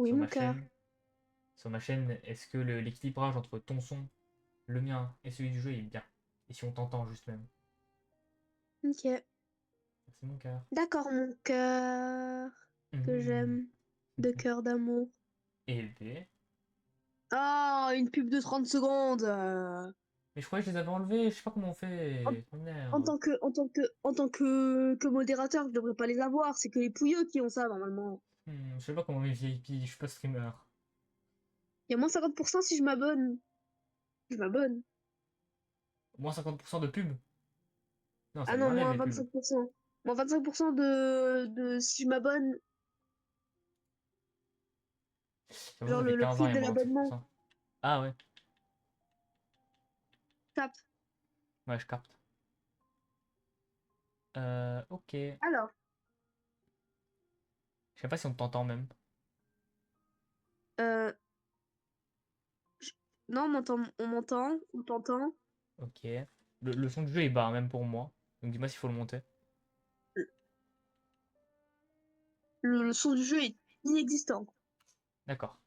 Oui, sur mon ma cœur. chaîne. Sur ma chaîne, est-ce que l'équilibrage entre ton son, le mien et celui du jeu est bien? Et si on t'entend juste même. Ok. Merci mon cœur. D'accord, mon cœur. Que Mmh. j'aime. De cœur d'amour. Et B. Ah, une pub de 30 secondes. Mais je croyais que je les avais enlevés, je sais pas comment on En, fait. Oh en merde. tant que, en tant que, en tant que modérateur, je devrais pas les avoir. C'est que les pouilleux qui ont ça, normalement. Je sais pas comment les VIP, je suis pas streamer. Il y a moins 50% si je m'abonne. Je m'abonne. Moins 50% de pub? Non, ça Ah non, m'arrive moins les pubs. 25%. Moins 25% de si je m'abonne. J'avoue, Genre ça fait le 15 ans prix et de moins l'abonnement. 25%. Ah ouais, Tape. ouais, je capte. Ok. Je Alors, sais pas si on t'entend même. euh, je- non, on m'entend, on t'entend. Ok. Le son du jeu est bas, hein, même pour moi. Donc dis-moi s'il faut le monter. Le son du jeu est inexistant. D'accord.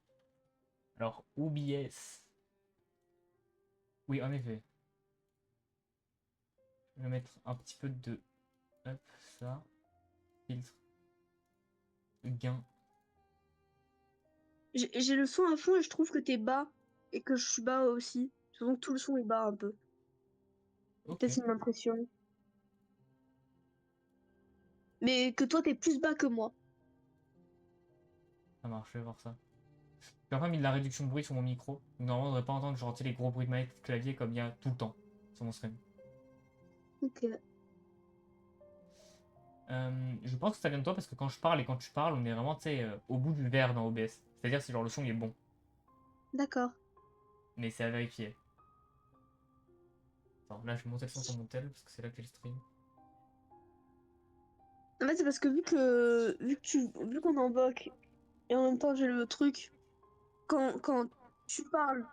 Alors, OBS. Oui, en effet. Je vais mettre un petit peu de... Hop, ça. Filtre. Gain. J'ai le son à fond et je trouve que t'es bas et que je suis bas aussi. Donc tout le son est bas un peu. Ok, Peut-être une impression. Mais que toi t'es plus bas que moi. ça marche, je vais voir ça. J'ai enfin mis de la réduction de bruit sur mon micro. Donc normalement, on devrait pas entendre genre, tu sais, les gros bruits de manette de clavier comme il y a tout le temps sur mon stream. Ok. Je pense que ça vient de toi parce que quand je parle et quand tu parles, on est vraiment, tu sais, au bout du verre dans OBS. C'est-à-dire que genre le son il est bon. D'accord. Mais c'est à vérifier. Attends, là je vais monter le son sur mon tel parce que c'est là que j'ai le stream. En fait c'est parce que vu qu'on est en boc et en même temps j'ai le truc quand tu parles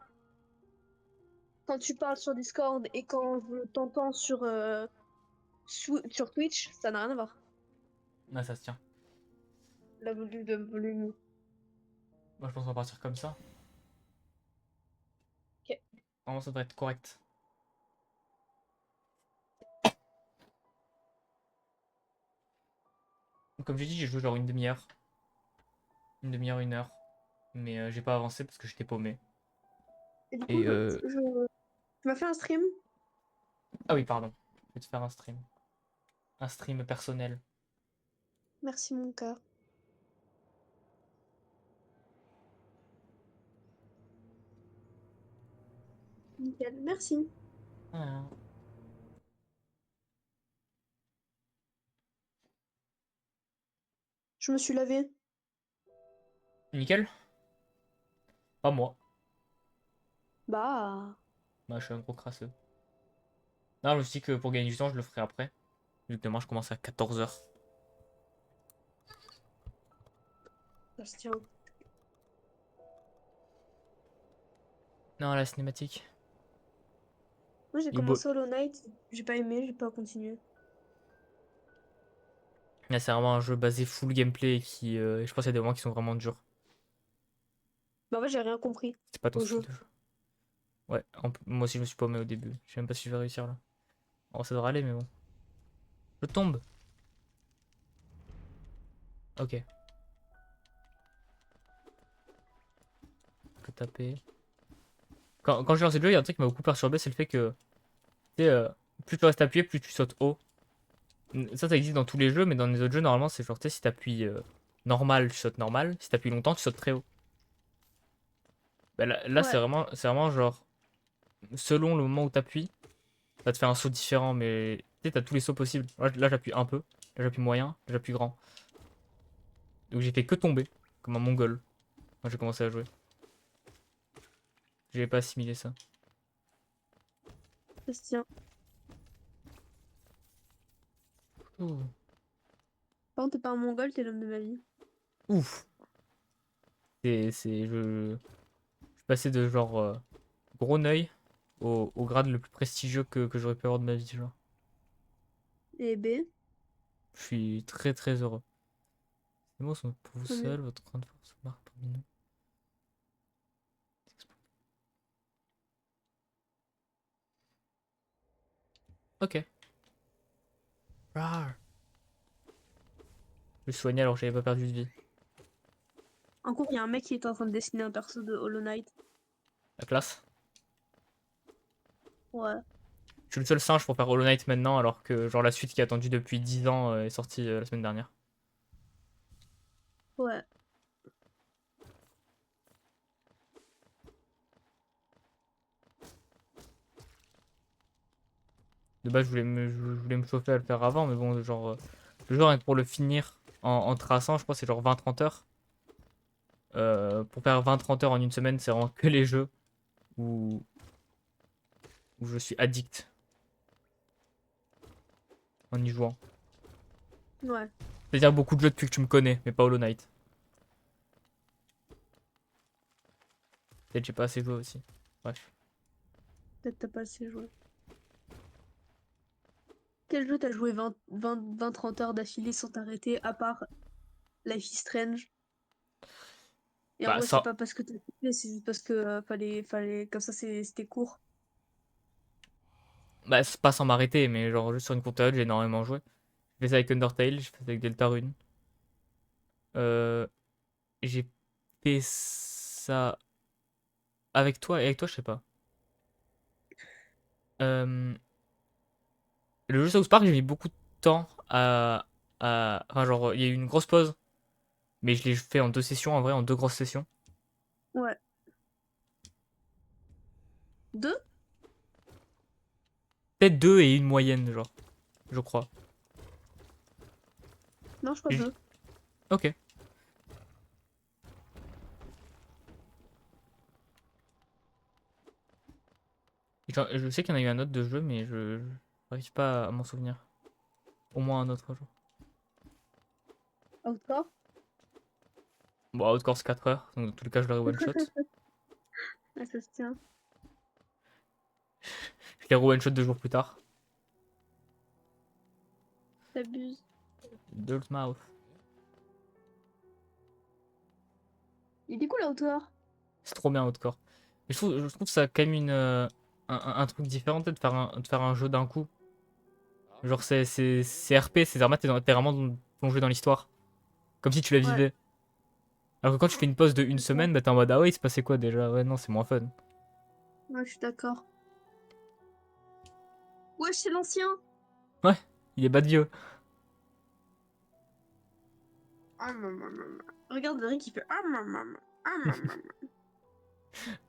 quand tu parles sur Discord et quand je t'entends sur Twitch, ça n'a rien à voir. Ah, ça se tient. La volume de volume. Moi je pense qu'on va partir comme ça. Ok. Vraiment, ça devrait être correct. Donc, comme j'ai dit, j'ai joué genre une demi-heure. Une demi-heure, une heure. Mais j'ai pas avancé parce que j'étais paumé. Et du coup, Et tu m'as fait un stream? ah oui, pardon. Je vais te faire un stream. Un stream personnel. Merci mon cœur. Nickel, merci. Ah. Je me suis lavé. Nickel. Pas moi. Bah, Bah, je suis un gros crasseux. Non, je me suis dit que pour gagner du temps, je le ferai après. Vu que demain, je commence à 14h. ça se tient. Non, la cinématique. Moi, j'ai Il est beau. commencé Hollow Knight, j'ai pas aimé, j'ai pas continué. Là, c'est vraiment un jeu basé full gameplay qui, je pense qu'il y a des moments qui sont vraiment durs. Bah, en fait, j'ai rien compris C'est pas ton au style jeu. de jeu. Ouais, moi aussi, je me suis paumé au début. Je sais même pas si je vais réussir là. Oh, ça devrait aller, mais bon. Je tombe. Ok. Je peux taper. Quand j'ai lancé le jeu, il y a un truc qui m'a beaucoup perturbé, c'est le fait que, tu sais, plus tu restes appuyé, plus tu sautes haut. Ça existe dans tous les jeux, mais dans les autres jeux, normalement, c'est genre, tu sais, si t'appuies normal, tu sautes normal. Si t'appuies longtemps, tu sautes très haut. Bah, là Ouais. c'est vraiment genre, selon le moment où t'appuies, ça va te faire un saut différent, mais tu sais, t'as tous les sauts possibles. Là, j'appuie un peu, là, j'appuie moyen, là, j'appuie grand. Donc j'ai fait que tomber, comme un mongol, quand j'ai commencé à jouer. J'avais pas assimilé ça. Ça se tient. Ouh. Par contre, t'es pas un mongol, t'es l'homme de ma vie. Ouf. Je suis passé de genre gros neuil au grade le plus prestigieux que j'aurais pu avoir de ma vie, genre. Et B, Je suis très très heureux. Les mots sont pour vous tant mieux. seul, votre grande force marque parmi nous. Ok. Rar. Je me soignais alors que j'avais pas perdu de vie. En cours, il y a un mec qui est en train de dessiner un perso de Hollow Knight. La classe. Ouais. Je suis le seul singe pour faire Hollow Knight maintenant, alors que genre la suite qui est attendue depuis 10 ans est sortie la semaine dernière. Ouais. De base, je voulais me chauffer à le faire avant, mais bon, genre, le jeu, rien que pour le finir en traçant, je crois que c'est genre 20-30 heures. Pour faire 20-30 heures en une semaine, c'est vraiment que les jeux où, où je suis addict en y jouant. Ouais. C'est-à-dire beaucoup de jeux depuis que tu me connais, mais pas Hollow Knight. Peut-être que j'ai pas assez joué aussi. Bref. Peut-être t'as pas assez joué. Quel jeu t'as joué 20-30 heures d'affilée sans t'arrêter, à part Life is Strange? Et en Bah, vrai, c'est ça, pas parce que t'as kiffé, c'est juste parce que fallait. Comme ça, c'était court. bah, c'est pas sans m'arrêter, mais genre, juste sur une courte période, j'ai énormément joué. J'ai fait ça avec Undertale, j'ai fait ça avec Deltarune. Euh, j'ai fait ça avec toi, et avec toi, je sais pas. Euh, le jeu South Park, j'ai mis beaucoup de temps Enfin, genre, il y a eu une grosse pause, mais je l'ai fait en deux sessions, en vrai, en deux grosses sessions. Ouais. Deux? Peut-être deux et une moyenne, genre, je crois. Non, je crois J- deux. Ok. Je sais qu'il y en a eu un autre de jeu, mais je n'arrive pas à m'en souvenir. Au moins un autre jour. Encore? Bon, Outcourse c'est 4 heures, donc dans tous les cas, je l'aurai one shot. Ah, ça se tient. Je l'ai one shot 2 jours plus tard. T'abuses. Dirtmouth. Il est cool, l'auteur. C'est trop bien, Outcore. Mais je trouve que ça a quand même un truc différent, peut-être, de faire un jeu d'un coup. Genre, c'est RP, c'est vraiment, t'es vraiment plongé dans l'histoire. Comme si tu la Ouais. vivais. Alors que quand tu fais une pause de une semaine, bah t'es en mode, ah ouais, il se passait quoi déjà? Ouais, non, c'est moins fun. Ouais, je suis d'accord. Ouais, c'est l'ancien. Ouais, il est bas de vieux. Ah, maman. Regarde Rick, il fait ah, maman. Ah, maman.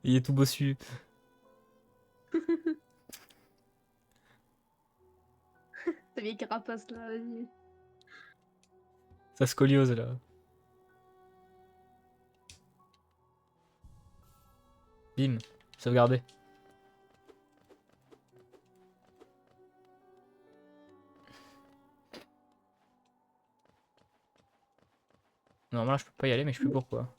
Il est tout bossu. Ta vieille carapace là, vas-y. Ça scoliose là. Bim, sauvegarder. Normalement, là, je peux pas y aller, mais je sais plus pourquoi.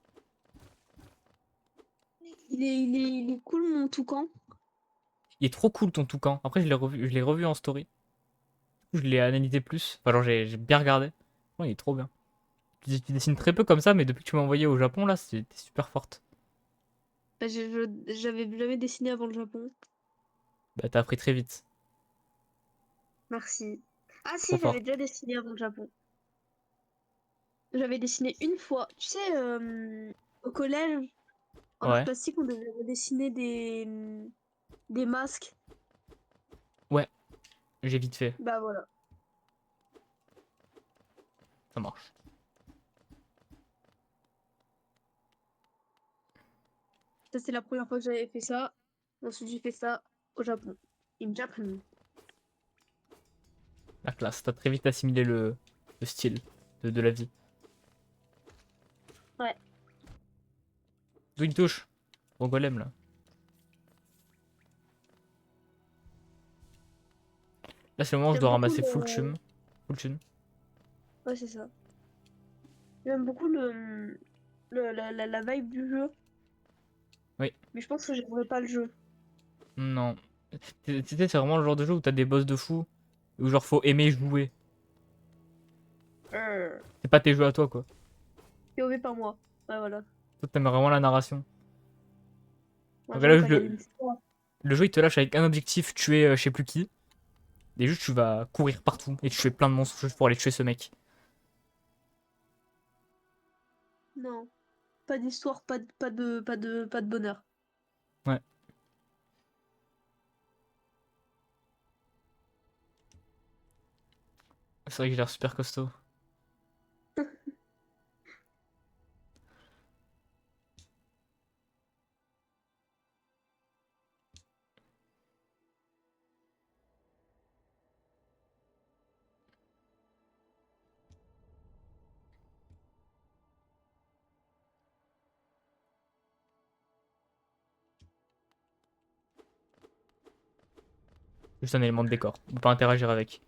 Il est cool, mon toucan. Il est trop cool ton toucan. Après, je l'ai revu en story. Je l'ai analysé plus. Enfin, genre, j'ai bien regardé. Ouais, il est trop bien. Tu dessines très peu comme ça, mais depuis que tu m'as envoyé au Japon, là, t'es super forte. Bah, j'avais jamais dessiné avant le Japon. Bah, t'as appris très vite. Merci. Ah Trop si, j'avais forte. déjà dessiné avant le Japon. J'avais dessiné une fois. Tu sais, au collège, en art Ouais. plastique, on devait dessiner des masques. Ouais, j'ai vite fait. Bah voilà. Ça marche. Ça, c'est la première fois que j'avais fait ça. Ensuite, j'ai fait ça au Japon. In Japan. La classe. T'as très vite assimilé le style de la vie. Ouais. D'où une touche. Gros golem, là. Là, c'est le moment où je J'aime dois beaucoup ramasser le... Full chum. Ouais, c'est ça. J'aime beaucoup la vibe du jeu. Oui. Mais je pense que j'aimerais pas le jeu. Non. C'est vraiment le genre de jeu où t'as des boss de fou. Où genre faut aimer jouer. C'est pas tes jeux à toi, quoi. POV par moi. Ouais, voilà. Toi, t'aimes vraiment la narration. Moi, Donc j'aime là, quand il y a une histoire. le jeu, il te lâche avec un objectif, tuer je sais plus qui. Et juste, tu vas courir partout et tu fais plein de monstres juste pour aller tuer ce mec. Non, pas d'histoire, pas de bonheur. Ouais, c'est vrai qu'il a l'air super costaud. Juste un élément de décor. On peut pas interagir avec.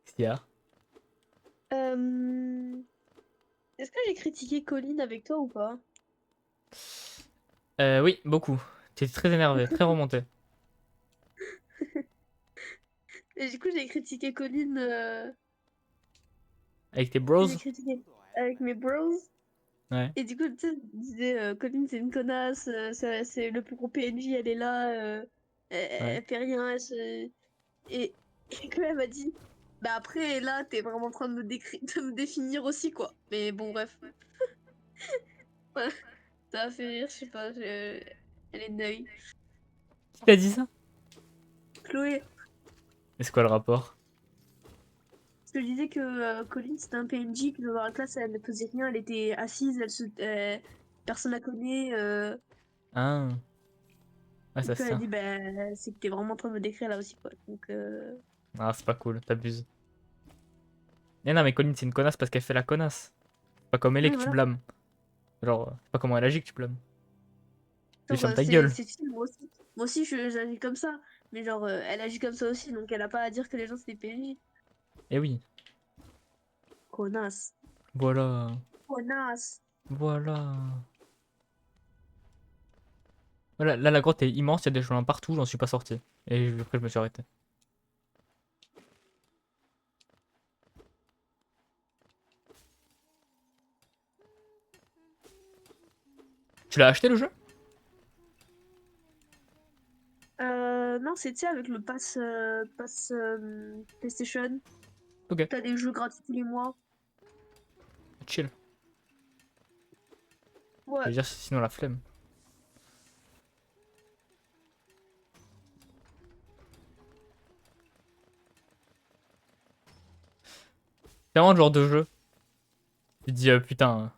Qu'est-ce qu'il y a? Euh, Est-ce que j'ai critiqué Colline avec toi ou pas? Oui, beaucoup. Tu étais très énervé, très remonté. Et du coup, j'ai critiqué Colline. Avec tes bros? J'ai critiqué avec mes bros. Ouais, Et du coup, tu sais, je disais, Colline, c'est une connasse, c'est le plus gros PNJ, elle est là, ouais. elle fait rien, et, et quand elle m'a dit, bah après, là, t'es vraiment en train de de me définir aussi, quoi. Mais bon, bref. Ouais, ça a fait rire, je sais pas, elle est neuille. Qui t'a dit ça? Chloé, Et c'est quoi le rapport? parce que je disais que Colline, c'était un PNJ, que dans la classe, elle ne faisait rien, elle était assise, personne la connaît, Ah, ouais, et ça puis c'est elle a ça. dit, bah, c'est que t'es vraiment en train de me décrire là aussi, quoi. Donc, Ah, c'est pas cool, t'abuses. Mais non, mais Colline, c'est une connasse parce qu'elle fait la connasse. C'est pas comme elle est oui, que tu voilà. blâmes. Genre, c'est pas comment elle agit que tu blâmes. Tu Genre, fermes ta gueule. c'est chill, moi aussi. Moi aussi, j'agis comme ça. Mais genre, elle agit comme ça aussi, donc elle a pas à dire que les gens, c'est des PNJ. Eh oui, Connasse. voilà. Connasse. Voilà. Voilà, là, la grotte est immense, il y a des chemins partout, j'en suis pas sorti. Et après, je me suis arrêté. Tu l'as acheté le jeu? Non, c'est, tu sais, avec le pass PlayStation, Ok, t'as des jeux gratuits tous les mois. chill. Je Ouais. veux dire, sinon la flemme. C'est vraiment le genre de jeu. Tu te dis, putain.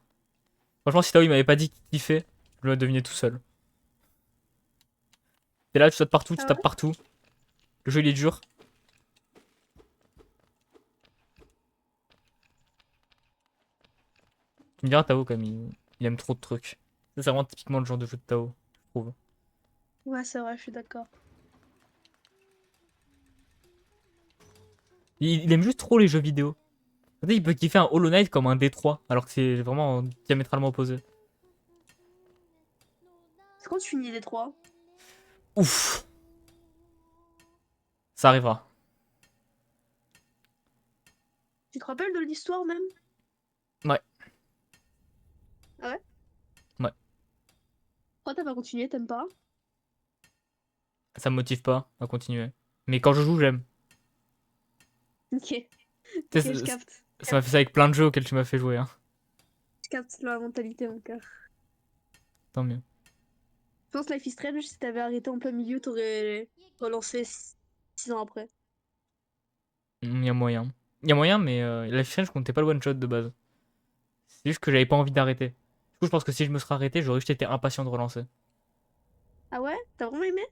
Franchement, si Tao il m'avait pas dit qu'il kiffait, je le deviné tout seul. T'es là, tu sautes partout, tu Ah tapes ouais? partout. Le jeu il est dur. Tu me diras, Tao, comme il aime trop de trucs. Ça, c'est vraiment typiquement le genre de jeu de Tao, je trouve. Ouais, c'est vrai, je suis d'accord. Il aime juste trop les jeux vidéo. Tu sais, il peut kiffer un Hollow Knight comme un D3, alors que c'est vraiment diamétralement opposé. C'est quand tu finis les trois? Ouf, ça arrivera. Tu te rappelles de l'histoire même? Ouais, Ah ouais? ouais. Pourquoi t'as pas continué, t'aimes pas? Ça me motive pas à continuer. Mais quand je joue, j'aime. Ok, Tu ok, sais, je capte. ça m'a fait ça avec plein de jeux auxquels tu m'as fait jouer, hein. Je capte la mentalité, mon cœur. Tant mieux. Je pense Life is Strange, si t'avais arrêté en plein milieu, t'aurais relancé 6 ans après. Il y a moyen. Il y a moyen, mais Life is Strange, je comptais pas le one shot de base. C'est juste que j'avais pas envie d'arrêter. Du coup, je pense que si je me serais arrêté, j'aurais juste été impatient de relancer. Ah ouais? T'as vraiment aimé?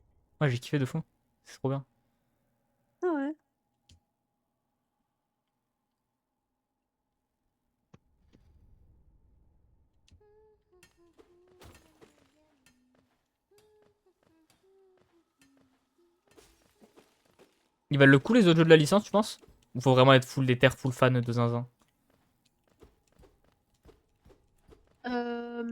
Ouais, j'ai kiffé de fou. C'est trop bien. Ah ouais. Ils valent le coup les autres jeux de la licence, tu penses? Ou faut vraiment être full déter, full fan de zinzin? Euh...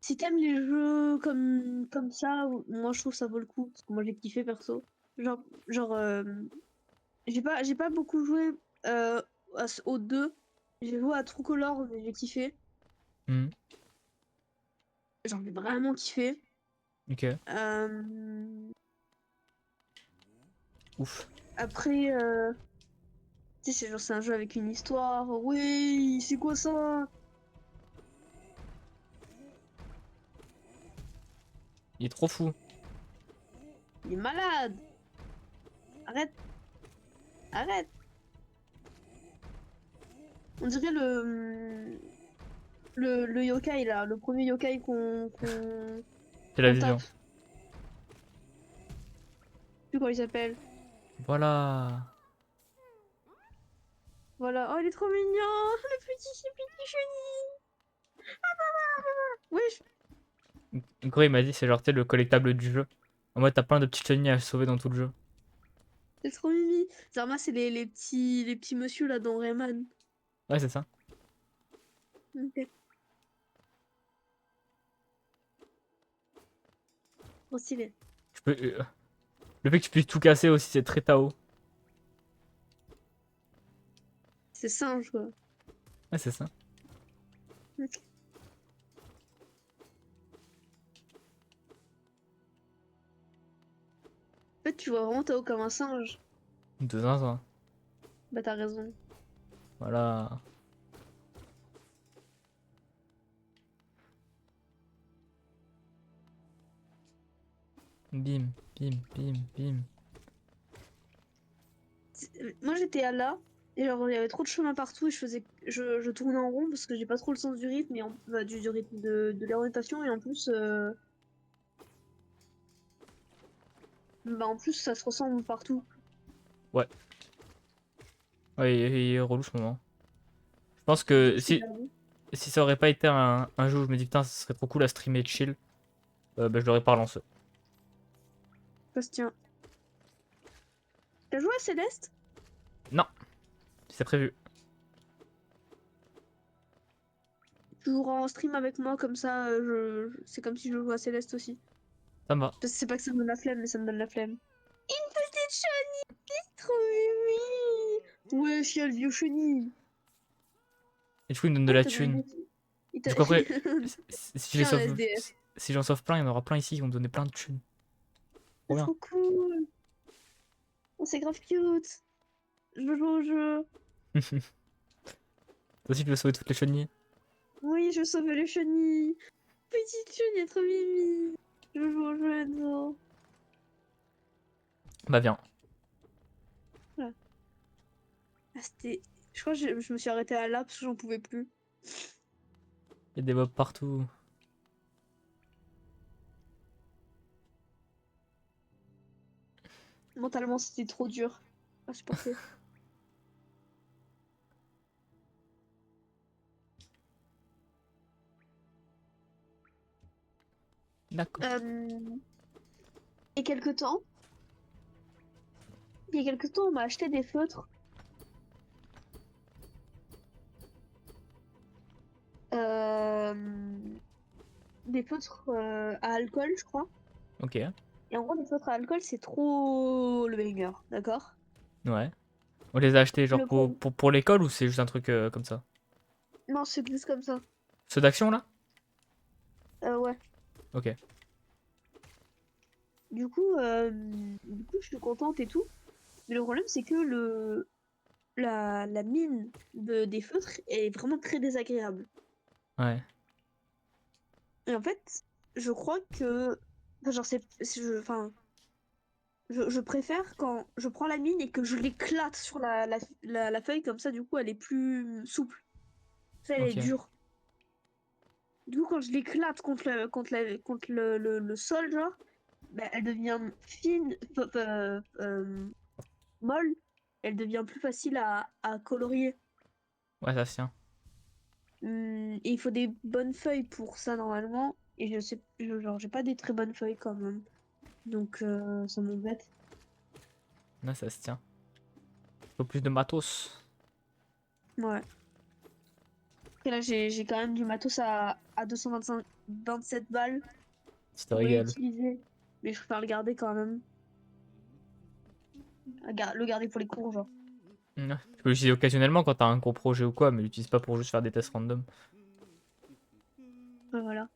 Si t'aimes les jeux comme ça, moi je trouve que ça vaut le coup. Parce que moi j'ai kiffé perso. Genre, genre j'ai pas beaucoup joué aux deux. J'ai joué à True Color, mais j'ai kiffé. Hmm. Genre, j'ai vraiment kiffé. Ok, Euh, ouf. Après, tu sais, c'est genre, c'est un jeu avec une histoire. Oui, c'est quoi ça? Il est trop fou. Il est malade. Arrête, arrête. On dirait le yokai là, le premier yokai C'est la qu'on tape. vision. Je sais plus comment il s'appelle. Voilà. Voilà. Oh, il est trop mignon, le petit chenille. Wesh, Gros, il m'a dit, c'est genre, tu sais, le collectable du jeu. En mode, t'as plein de petites chenilles à sauver dans tout le jeu. c'est trop mimi. Zarma, c'est les petits monsieur là dans Rayman. Ouais, c'est ça. Ok. Trop stylé. Tu peux, le fait que tu puisses tout casser aussi, c'est très Tao. C'est singe quoi. Ouais, c'est ça. Ok. En fait, tu vois vraiment Tao comme un singe. De zinzin. Bah, t'as raison. Voilà. Bim, bim, bim, bim. Moi, j'étais à là. Et genre, il y avait trop de chemin partout et je tournais en rond parce que j'ai pas trop le sens du rythme bah, du rythme de l'orientation et en plus, bah, en plus, ça se ressemble partout. Ouais. Ouais, il est relou ce moment. Je pense Du que coup, je t'ai perdu. si ça aurait pas été un jeu où je me dis putain, ça serait trop cool à streamer chill, bah, je l'aurais pas relancé. Bastien. T'as joué à Céleste? Non, c'est prévu. Tu joueras en stream avec moi comme ça, c'est comme si je jouais à Céleste aussi. Ça me va. Parce que c'est pas que ça me donne la flemme, mais ça me donne la flemme. Une petite chenille, trop mimi. Ouais, chial, vieux chenille. Et du coup, il me donne de Oh, la t'as donné thune. des... Il t'a... Du coup, après, si, Tiens, un SDF. si j'en sauve plein, il y en aura plein ici qui vont me donner plein de thunes. Trop C'est bien. trop cool. Oh, c'est grave cute. Je veux jouer au jeu. Toi aussi, tu veux sauver toutes les chenilles? Oui, je veux sauver le chenille. Petite chenille, trop mimi. Je veux jouer au jeu, Enzo. Bah, viens. Voilà. Ah, c'était... Je crois que je me suis arrêtée à là parce que j'en pouvais plus. Il y a des mobs partout. Mentalement, c'était trop dur à supporter. D'accord. Euh, Et quelque temps, il y a quelque temps, on m'a acheté des feutres. euh, des feutres à alcool, je crois. Ok. Et en gros, les feutres à alcool, c'est trop le banger, d'accord? Ouais. On les a achetés genre Le pro... pour l'école ou c'est juste un truc comme ça? Non, c'est plus comme ça. Ceux d'action là? Ouais. Ok. Du coup, je suis contente et tout. Mais le problème, c'est que la mine des feutres est vraiment très désagréable. Ouais. Et en fait, je crois que... Enfin, genre, enfin, je préfère quand je prends la mine et que je l'éclate sur la feuille, comme ça, du coup, elle est plus souple. Ça, elle est Ok. dure. Du coup, quand je l'éclate contre le sol, genre, bah, elle devient fine, molle, elle devient plus facile à colorier. Ouais, ça se tient. Et il faut des bonnes feuilles pour ça, normalement. Et je sais, genre, j'ai pas des très bonnes feuilles quand même. Donc, ça m'embête. Là, ça se tient. Faut plus de matos. Ouais. Et là, j'ai quand même du matos à 27 balles. Si Je te pourrais régales. l'utiliser. Mais je préfère le garder quand même. Le garder pour les cours, genre. Ouais. Tu peux l'utiliser occasionnellement quand t'as un gros projet ou quoi, mais l'utilise pas pour juste faire des tests random. Ouais, voilà.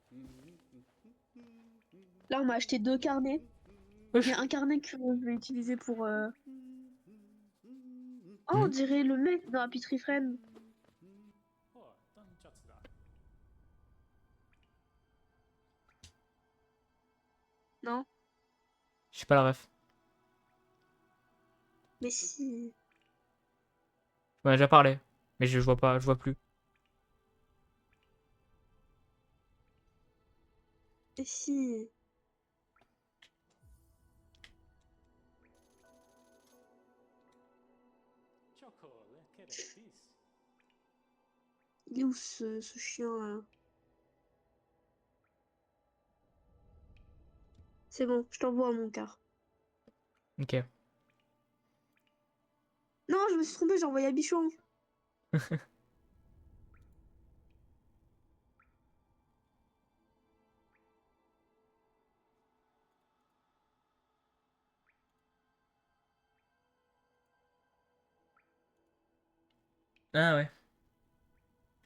Là, on m'a acheté 2 carnets. Il y Wesh. a un carnet que je vais utiliser pour. Oh, on Hmm. dirait le mec dans Happy Tree Friends. Non? Je sais pas la ref. Mais si. On en a déjà parlé. Mais je vois pas, je vois plus. Mais si. Il est où ce chien là? C'est bon, je t'envoie mon car. Ok. Non, je me suis trompée, j'ai envoyé à Bichon. Ah ouais.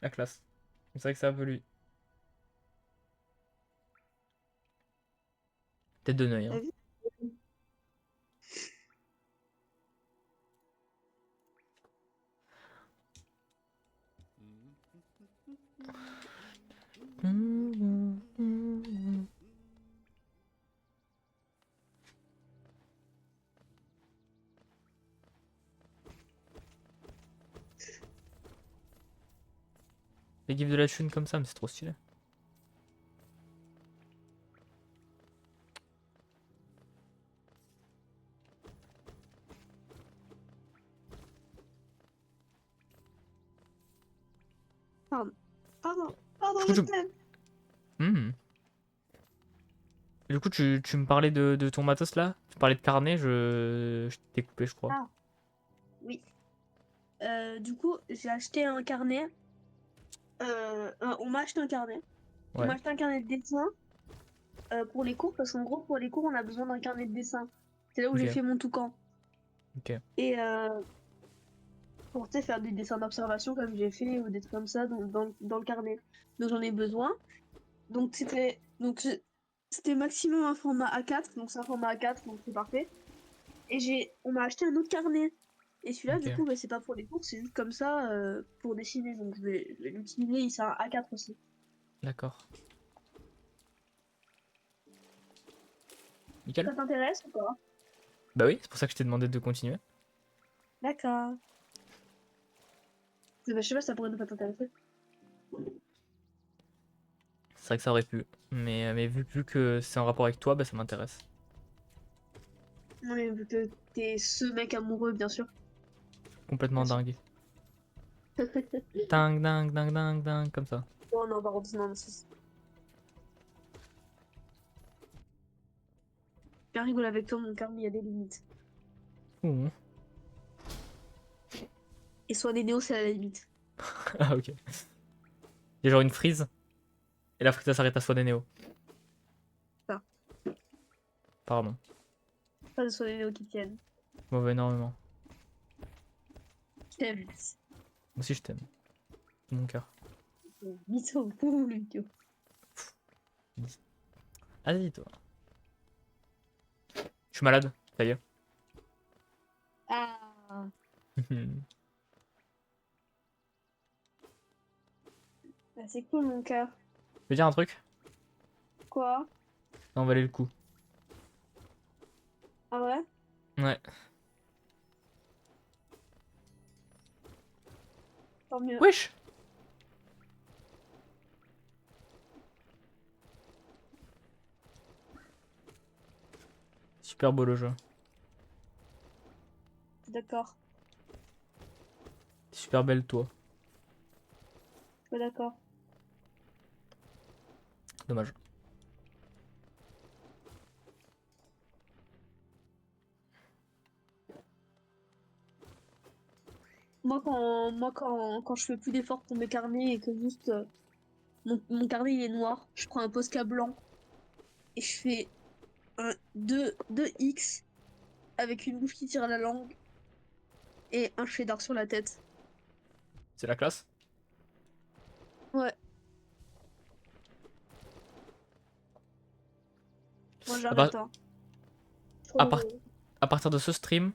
La classe. C'est vrai que c'est un peu lui. Tête de Neuil, T'as hein. vu? Les gifs de la thune comme ça, mais c'est trop stylé. Pardon. Pardon, Du coup, je tu... t'aime. Hmm. Du coup, tu me parlais de ton matos là? Tu parlais de carnet, je t'ai coupé, je crois. Ah, oui. Du coup, j'ai acheté un carnet. On m'a acheté un carnet. On m'a Ouais, acheté un carnet de dessin pour les cours, parce qu'en gros, pour les cours, on a besoin d'un carnet de dessin. C'est là où j'ai ok, fait mon toucan. ok. Et pour, tu sais, faire des dessins d'observation comme j'ai fait, ou des trucs comme ça dans le carnet. Donc j'en ai besoin. Donc c'était maximum un format A4, donc c'est un format A4, donc c'est parfait. Et on m'a acheté un autre carnet. Et celui-là, du Ok, coup, bah, c'est pas pour les cours, c'est juste comme ça pour dessiner. Donc je vais l'utiliser, c'est un A4 aussi. d'accord. Nickel. Ça t'intéresse ou pas? Bah oui, c'est pour ça que je t'ai demandé de continuer. D'accord. Bah, je sais pas, ça pourrait ne pas t'intéresser. C'est vrai que ça aurait pu. Mais vu que c'est en rapport avec toi, bah ça m'intéresse. Non, mais vu que t'es ce mec amoureux, bien sûr. Complètement Bien sûr. dingue. Ding, ding, ding, ding, ding, comme ça. Oh non, par contre, non, bien rigole avec toi, mon cœur, mais il y a des limites. Ouh. Et soit des néos, c'est à la limite. Ah ok. Il y a genre une frise, et la frise elle s'arrête à soi des néo. Enfin, Pardon. pas de soit des néos qui tiennent. Mauvais énormément. Je t'aime. Moi aussi je t'aime. De mon cœur. Bisous, pour le idiot. Vas-y toi. Je suis malade, ça y est. Ah, bah, c'est cool, mon cœur. Je veux dire un truc? Quoi? Ça en valait le coup. Ah ouais? Ouais. Tant mieux. Wesh! Super beau le jeu. D'accord. Super belle toi. Pas d'accord. Dommage. Moi, quand je fais plus d'efforts pour mes carnets et que juste mon carnet il est noir, je prends un Posca blanc et je fais deux X avec une bouche qui tire la langue et un cheddar sur la tête. C'est la classe? Ouais. Moi À, par- j'arrête, hein. à part- Trop... à partir de ce stream,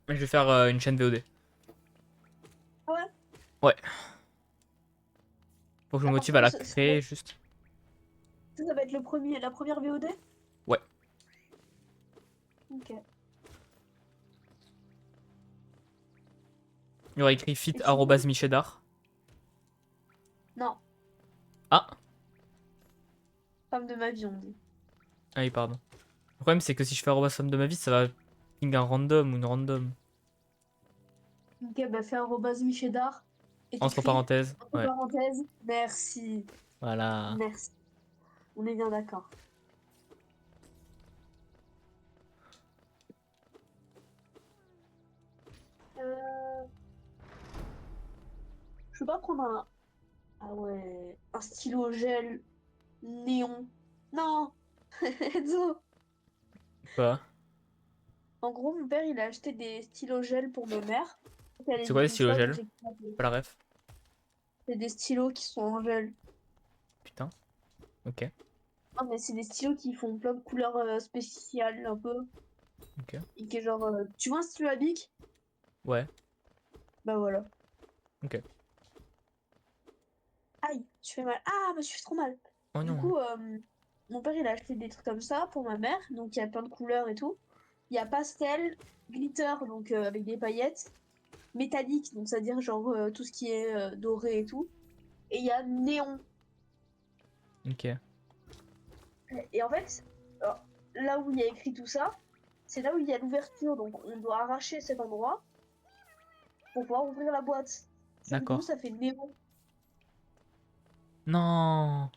je vais faire une chaîne VOD. Ah ouais? Ouais, pour que je me Ah, par motive à contre, la créer juste. ça va être la première VOD? Ouais. Ok. Il y aura écrit fit Et tu arobase michedar. Non, Ah, femme de ma vie, on dit. ah oui, pardon. Le problème, c'est que si je fais arobase femme de ma vie, ça va ping un random ou une random. Ok, bah fais @michedar et Entre t'écris parenthèses, entre ouais. parenthèses. Merci. Voilà. Merci. On est bien d'accord. Euh, je peux pas prendre un. Ah ouais. Un stylo gel néon. Non! Enzo! Quoi? En gros, mon père, il a acheté des stylos gel pour ma mère. Elle les C'est quoi les utilise stylos pas, donc gel? j'ai kidnappé. Pas la ref. C'est des stylos qui sont en gel. Putain. Ok. Non, mais c'est des stylos qui font plein de couleurs spéciales, un peu. Ok. Et qui est genre. Tu vois un stylo à bic? Ouais. Bah voilà. Ok. Aïe, tu fais mal. Ah, bah je fais trop mal. Oh Du non. coup, mon père, il a acheté des trucs comme ça pour ma mère. Donc, il y a plein de couleurs et tout. Il y a pastel, glitter, donc avec des paillettes, métallique, donc c'est-à-dire genre tout ce qui est doré et tout. Et il y a néon. Ok. Et en fait, alors, là où il y a écrit tout ça, c'est là où il y a l'ouverture. Donc, on doit arracher cet endroit pour pouvoir ouvrir la boîte. Sauf que du coup, D'accord. ça fait néon. Non.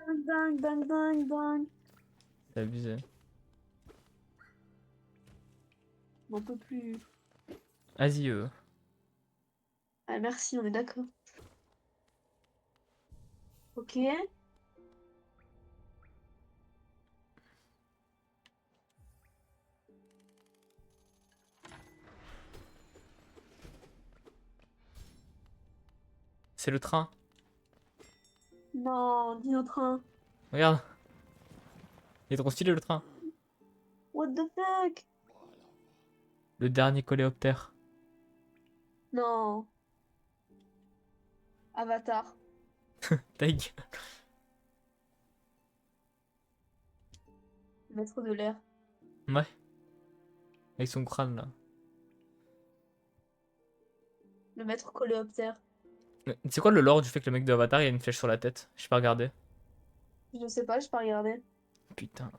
Bang, bang, bang, bang, bang. C'est abusé. On n'en peut plus. Vas-y, Ah, merci, on est d'accord. Ok. c'est le train. Non, Dino Train. Regarde. Il est trop stylé le train. What the fuck? Le dernier coléoptère. Non. Avatar. Ta gueule. Le maître de l'air. Ouais. Avec son crâne là. Le maître coléoptère. C'est quoi le lore du fait que le mec de Avatar il a une flèche sur la tête? J'ai pas regardé. Je sais pas, j'ai pas regardé. Putain.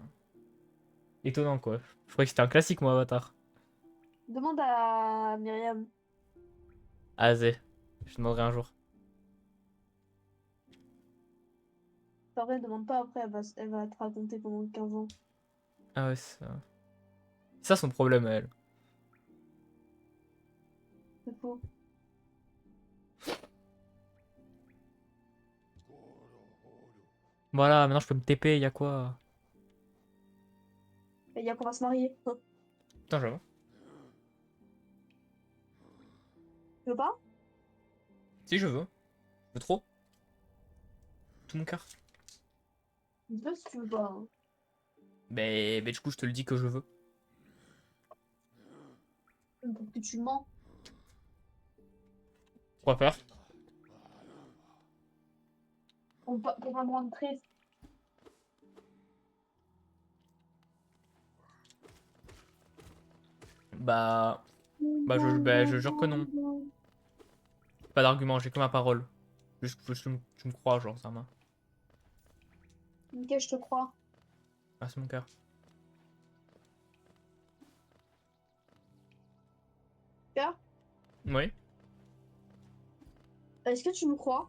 Étonnant quoi. Je croyais que c'était un classique moi Avatar. Demande à Myriam. Azé. Je demanderai un jour. En vrai, demande pas après, elle va te raconter pendant 15 ans. Ah ouais, c'est ça. C'est ça son problème à elle. C'est faux. Voilà, maintenant je peux me TP, y'a quoi? Et y a qu'on va se marier. Putain, j'avoue. Tu veux pas? Si je veux. Je veux trop. Tout mon cœur. Tu peux si tu veux pas, hein. Mais du coup, je te le dis que je veux. Pour que tu mens. Quoi faire? Pour pas me rendre triste. Bah. Je jure que non. Pas d'argument, j'ai que ma parole. Juste que tu me crois, genre, ça m'a. Ok, je te crois. Merci mon cœur. Cœur, Oui. est-ce que tu me crois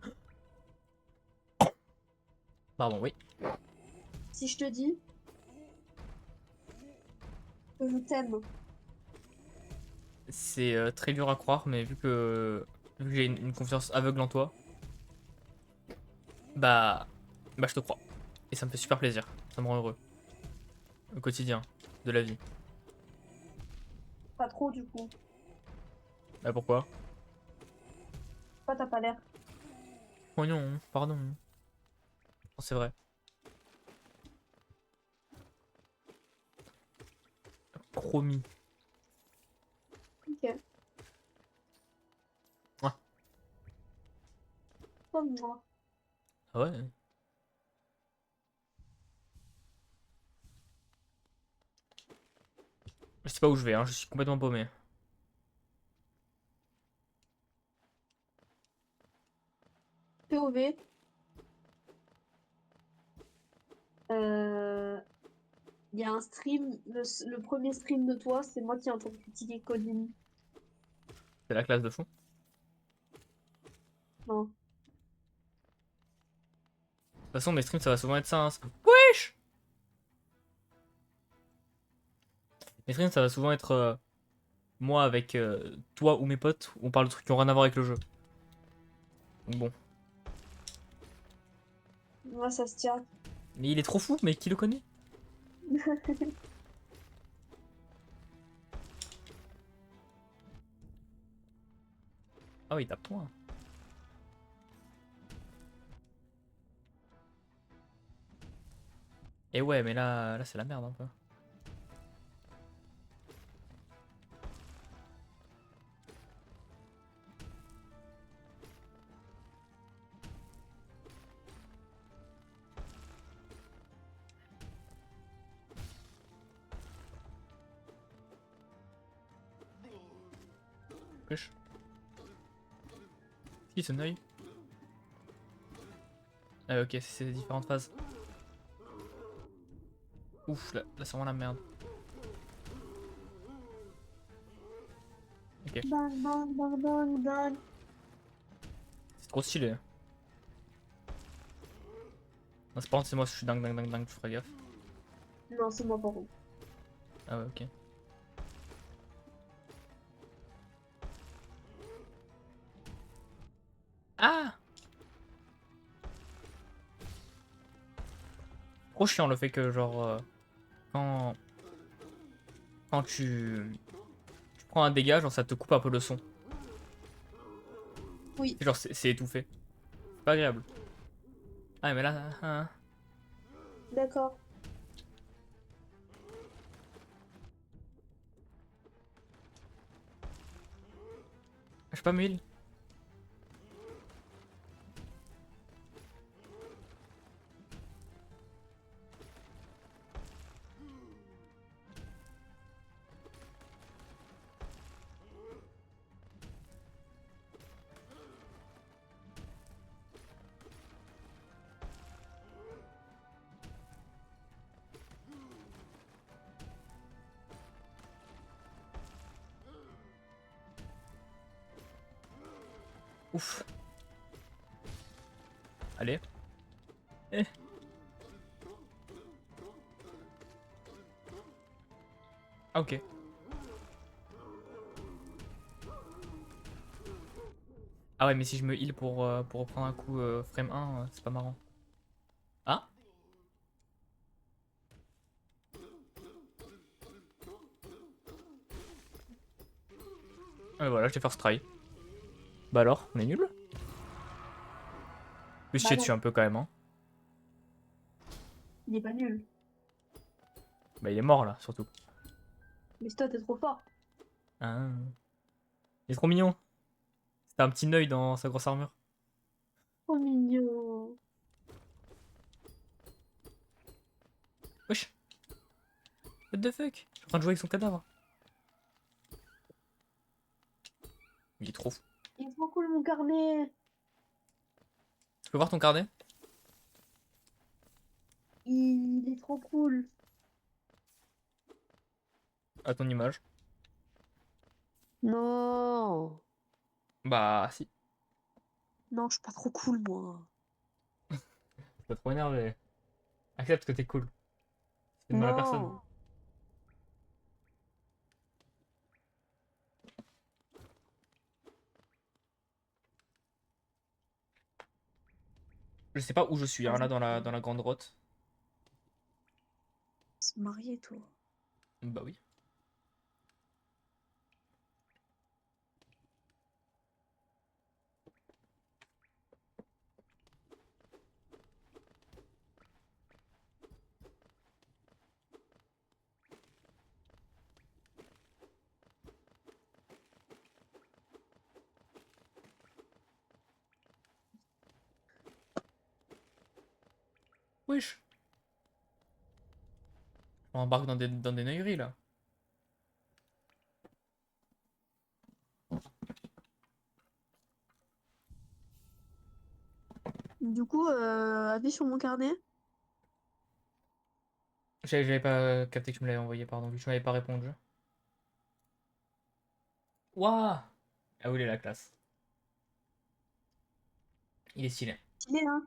Pardon, oui. si je te dis que je t'aime? C'est très dur à croire, mais vu que j'ai une confiance aveugle en toi, bah. Bah, je te crois. Et ça me fait super plaisir. Ça me rend heureux. Au quotidien de la vie. Pas trop, du coup. Bah, pourquoi? Pourquoi t'as pas l'air? Oh non, pardon. Non, c'est vrai. Chromie. Ok. Ah, Comme moi. ah ouais. Je sais pas où je vais, hein, je suis complètement paumé. POV. Euh, Il y a un stream, le premier stream de toi, c'est moi qui ai entendu critiquer Colin. C'est la classe de fond. Non. De toute façon, mes streams, ça va souvent être ça. Hein. Wesh! Mes streams, ça va souvent être moi avec toi ou mes potes, où on parle de trucs qui ont rien à voir avec le jeu. Donc bon. Moi, ça se tient. Mais il est trop fou, mais qui le connaît? Ah oui, t'as point. Et ouais, mais là c'est la merde un peu. Wesh. Qui ce œil? Ah ok, c'est ces différentes phases. Ouf, là c'est vraiment la merde. Ok, Bang, bang, bang, bang, bang. c'est trop stylé. Non, c'est pas c'est moi, je suis dingue, dingue, dingue, dingue, tu feras gaffe. Non, c'est moi par contre. Ah ouais, ok. Ah! Trop chiant le fait que, genre, quand, quand tu prends un dégât, genre ça te coupe un peu le son. Oui, Genre, c'est étouffé. C'est pas agréable. Ah, mais là, hein. d'accord. Je sais pas, mais ouf. Allez. Eh. Ah, ok. Ah ouais, mais si je me heal pour reprendre un coup frame 1, c'est pas marrant. Ah? Ah, voilà, je vais faire ce try. Bah alors, on est nul? Je vais Bah chier non, dessus un peu quand même, hein. il est pas nul. Bah il est mort là, surtout. Mais toi, t'es trop fort. Ah. Il est trop mignon. C'était un petit œil dans sa grosse armure. Trop mignon. Wesh, what the fuck? Je suis en train de jouer avec son cadavre. Il est trop fou. Il est trop cool, mon carnet. Tu peux voir ton carnet? Il est trop cool. À ton image. Non. Bah si. Non, je suis pas trop cool, moi. T'es trop énervé. Accepte que t'es cool. C'est de mal à personne. Non. Je sais pas où je suis, hein, là Vas-y, dans la grande grotte. se marier, toi. Bah oui. Wesh. On embarque dans des neuilleries là. Du coup, avis sur mon carnet. J'avais pas capté que tu me l'avais envoyé, pardon, vu que tu m'avais pas répondu. Waouh! Ah oui, il est la classe. Il est stylé. Stylé, hein?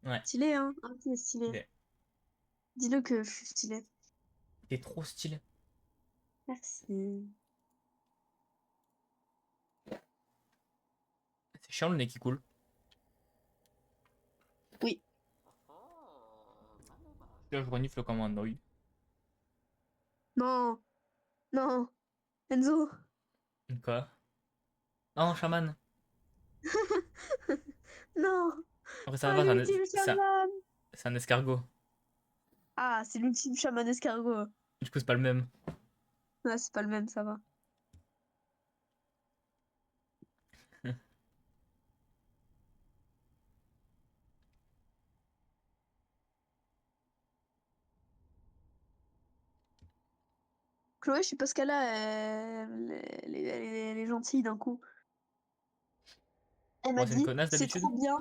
Ouais, Stylé, hein? Ah, c'est stylé. il est, Dis-le que je suis stylé. il est trop stylé. Merci. C'est chiant le nez qui coule. Oui. Là, je renifle comme un oeil. Non, non, Enzo. Quoi? Non, chaman. Non, Après, ça pas va, l'ultime chaman. c'est un escargot. Ah, c'est l'ultime chaman escargot. Du coup, c'est pas le même. Ouais, c'est pas le même, ça va. Chloé, je sais pas ce qu'elle a, elle est gentille d'un coup. Elle Bon, m'a c'est une dit, connasse c'est d'habitude. trop bien.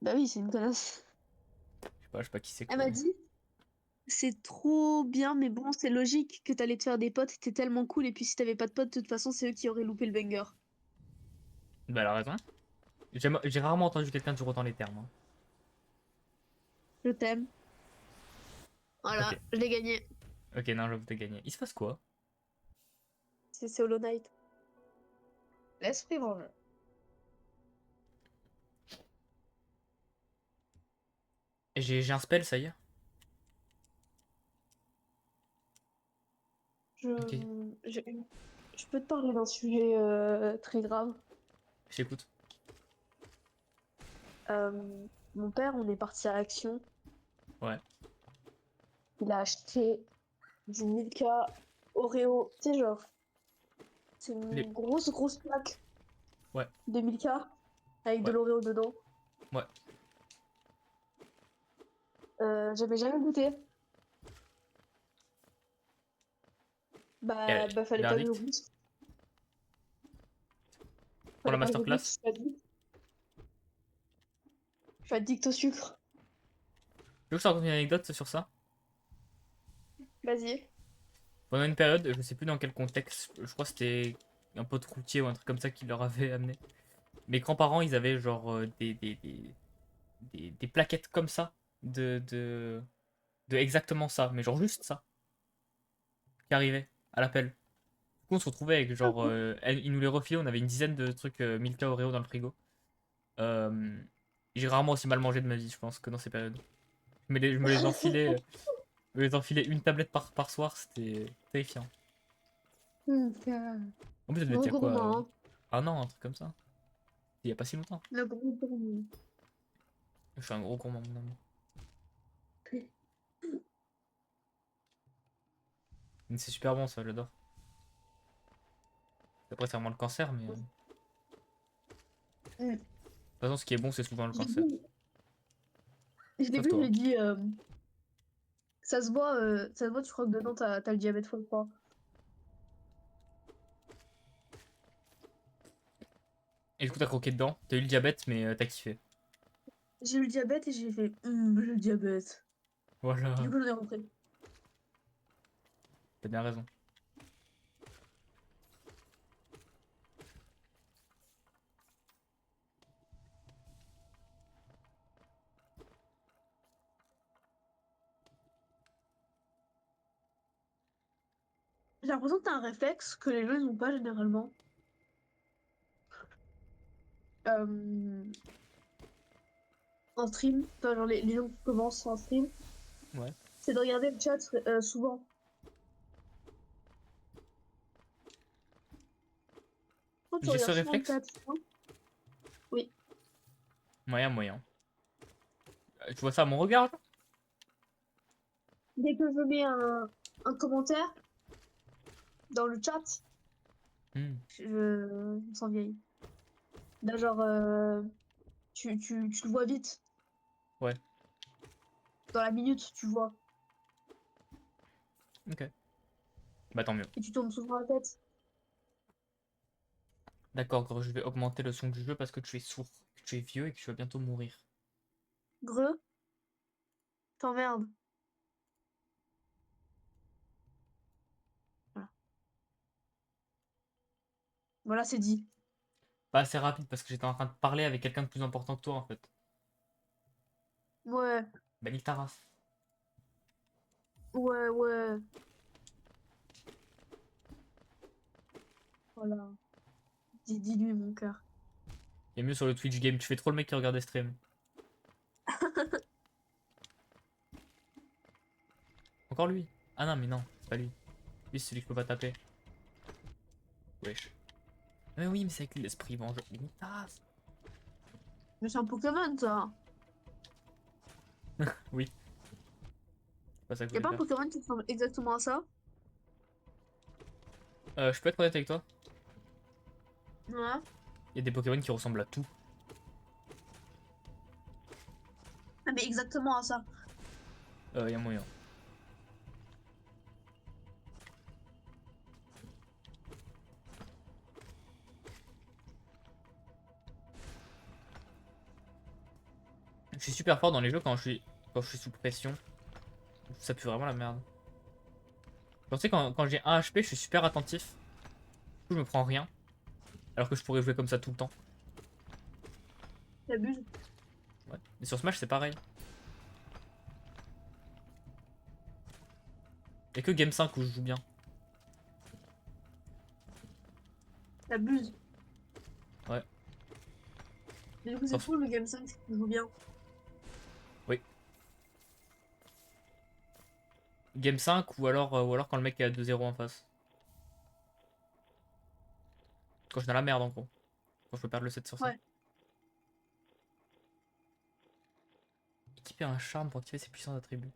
Bah oui, c'est une connasse. Je sais pas qui c'est Elle Chloé. m'a dit, c'est trop bien, mais bon, c'est logique que t'allais te faire des potes, t'es tellement cool, et puis si t'avais pas de potes, de toute façon, c'est eux qui auraient loupé le banger. Bah, elle a raison. J'ai rarement entendu quelqu'un dire autant les termes, hein. Je t'aime. Ok, Voilà, je l'ai gagné. ok, non, j'avoue, t'as gagné. Il se passe quoi? C'est Hollow Knight. L'esprit vengeur. J'ai un spell, ça y est. Je, Ok, je, je peux te parler d'un sujet très grave. j'écoute. Mon père, on est parti à Action. Ouais. Il a acheté du Milka Oreo. Tu sais, genre, c'est Les... une grosse, grosse plaque Ouais, de Milka avec de ouais, l'Oreo dedans. ouais. J'avais jamais goûté. Et Fallait pas que je verdict? goûte. Pour la Fallait pas que je goûte, masterclass? je suis addict. Je suis addict au sucre. Tu veux que je te raconte une anecdote sur ça? Vas-y. Pendant une période, je sais plus dans quel contexte, je crois que c'était un pote routier ou un truc comme ça qui leur avait amené. Mes grands-parents, ils avaient genre des plaquettes comme ça, de exactement ça, mais genre juste ça, qui arrivait à l'appel. Du coup, on se retrouvait avec genre, ils nous les refilaient, on avait une dizaine de trucs Milka Oreo dans le frigo. Euh, j'ai rarement aussi mal mangé de ma vie, je pense, que dans ces périodes. Je me les enfilais, je me les enfilais une tablette par soir, c'était terrifiant. En plus, ça devait être il Gros y a quoi? gourmand, hein. Un an, un truc comme ça. Il y a pas si longtemps. Le gros gourmand. Je suis un gros gourmand, mon amour. Mais c'est super bon ça, j'adore. Après, c'est vraiment le cancer, mais. De toute Mm. façon, ce qui est bon, c'est souvent le Je l'ai cancer. vu, je l'ai Sauf vu, toi. j'ai dit, ça se voit, tu crois que dedans t'as le diabète fois 3. Et du coup, t'as croqué dedans, t'as eu le diabète, mais t'as kiffé. J'ai eu le diabète et j'ai fait, j'ai le diabète. Du Voilà, coup, j'en ai repris. t'as bien raison. J'ai l'impression que t'as un réflexe que les gens ils ont pas généralement. Euh, en stream, enfin, genre les gens qui commencent en stream, Ouais. c'est de regarder le chat souvent. Quand tu J'ai ce regardes souvent le réflexe? chat, hein. Oui. Moyen, moyen. Tu vois ça à mon regard, là? Dès que je mets un commentaire dans le chat, je me sens vieille. Là, genre, tu le vois vite. Ouais. dans la minute, tu vois. Ok. Bah tant mieux. Et tu tombes souvent la tête. D'accord, gros, je vais augmenter le son du jeu parce que tu es sourd, que tu es vieux et que tu vas bientôt mourir. Greu, t'emmerdes. Voilà. Voilà, c'est dit. Pas assez rapide parce que j'étais en train de parler avec quelqu'un de plus important que toi en fait. Ouais, Bah nique ta race. ouais. Voilà. Dis-lui, mon cœur. Il y a mieux sur le Twitch game, tu fais trop le mec qui regarde des streams. Encore lui? Ah non mais non, c'est pas lui. Lui c'est celui que je peux pas taper. Wesh. Mais oui mais c'est avec l'esprit vengeur. Nique ta race. Mais c'est un Pokémon, ça. Oui, c'est pas ça que je Y'a voulais pas un dire. Pokémon qui ressemble exactement à ça? Je peux être honnête avec toi? Ouais. Il y a des Pokémon qui ressemblent à tout. Ah, mais exactement à ça. Il y a moyen. Je suis super fort dans les jeux quand je suis sous pression. Ça pue vraiment la merde. Tu sais, quand j'ai 1 HP, je suis super attentif. Du coup, je me prends rien. Alors que je pourrais jouer comme ça tout le temps. T'abuses. Ouais. Et sur Smash, c'est pareil. Y'a que Game 5 où je joue bien. T'abuses. Ouais. Mais du coup, c'est Sur- cool le Game 5 si tu joues bien. Oui. Game 5 ou alors quand le mec est à 2-0 en face. Quand je suis dans la merde en gros. Quand je peux perdre le 7 sur ça. Ouais. Équiper un charme pour activer ses puissants attributs.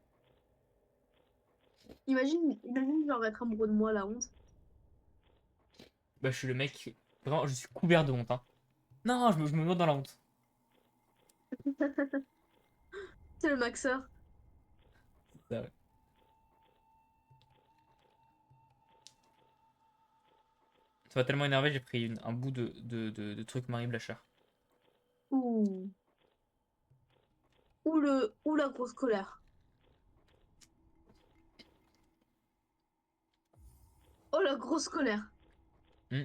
Imagine genre être amoureux de moi, la honte. Bah, je suis le mec. Vraiment, je suis couvert de honte. Hein. Non, je me noie dans la honte. C'est le maxeur. Ça, ouais. Ça m'a tellement énervé, j'ai pris un bout de truc Marie Blacher. Ouh. Ou la grosse colère. Oh, la grosse colère. Hmm.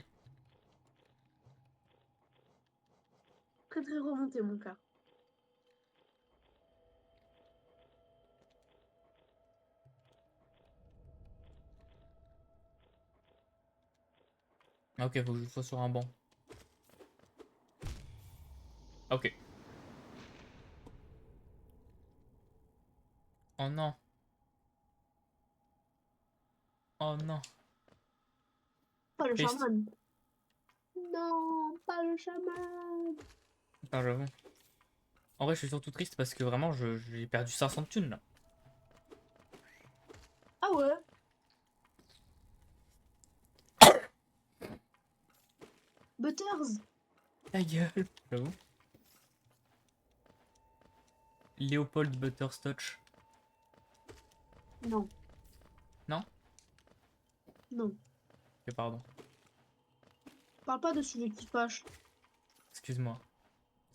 Très très remonté, mon cœur. Ah, ok, faut que je sois sur un banc. Ok. Oh non. Oh non. Pas le Triste. chaman. Non, pas le chaman. Putain, j'avoue. En vrai, je suis surtout triste parce que vraiment, j'ai perdu 500 de thunes là. Ah ouais? Butters. Ta gueule. J'avoue. Léopold Butterscotch. Non, Non? non. Ok, pardon. Parle pas de sujet qui fâche. Excuse-moi.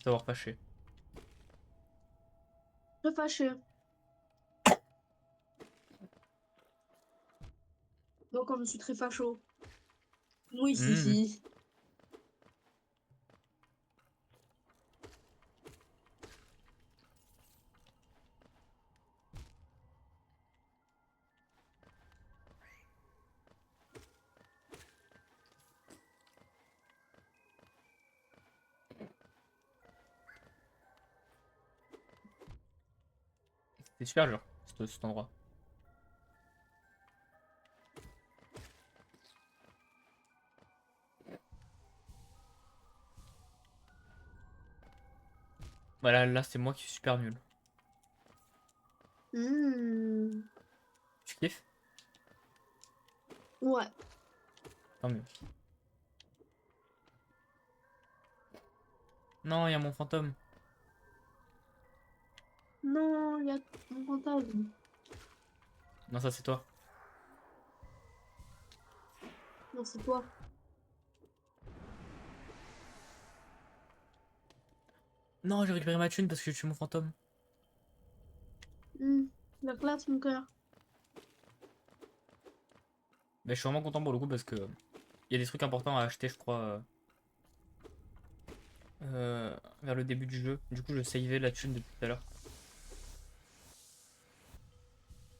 D'avoir fâché. Très fâché. Moi, quand je suis très facho. Oui, si, Hmm. si. C'est super dur, cet endroit. Voilà, là, c'est moi qui suis super nul. Hmm. Tu kiffes? Ouais. Tant mieux. Non, il y a mon fantôme. Non, il y a mon fantôme. Non, ça c'est toi. Non, c'est toi. Non, j'ai récupéré ma thune parce que je suis mon fantôme. La classe, mon cœur. Mais je suis vraiment content pour le coup parce que il y a des trucs importants à acheter, je crois, vers le début du jeu. Du coup, je savais la thune depuis tout à l'heure.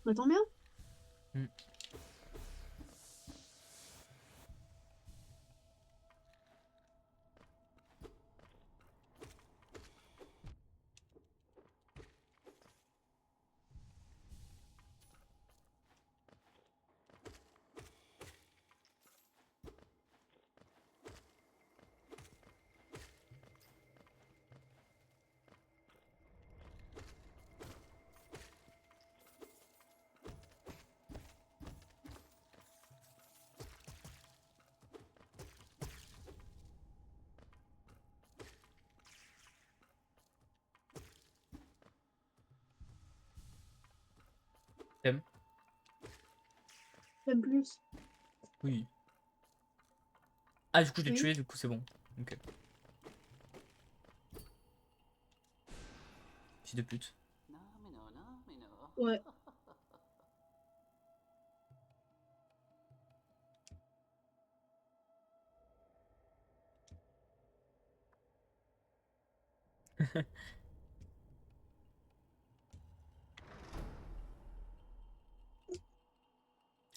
Mais tant bien. Hmm. T'aimes? J'aime plus. Oui. Ah, du coup, je l'ai Oui. tué, du coup, c'est bon. Ok. Fils de pute. Ouais.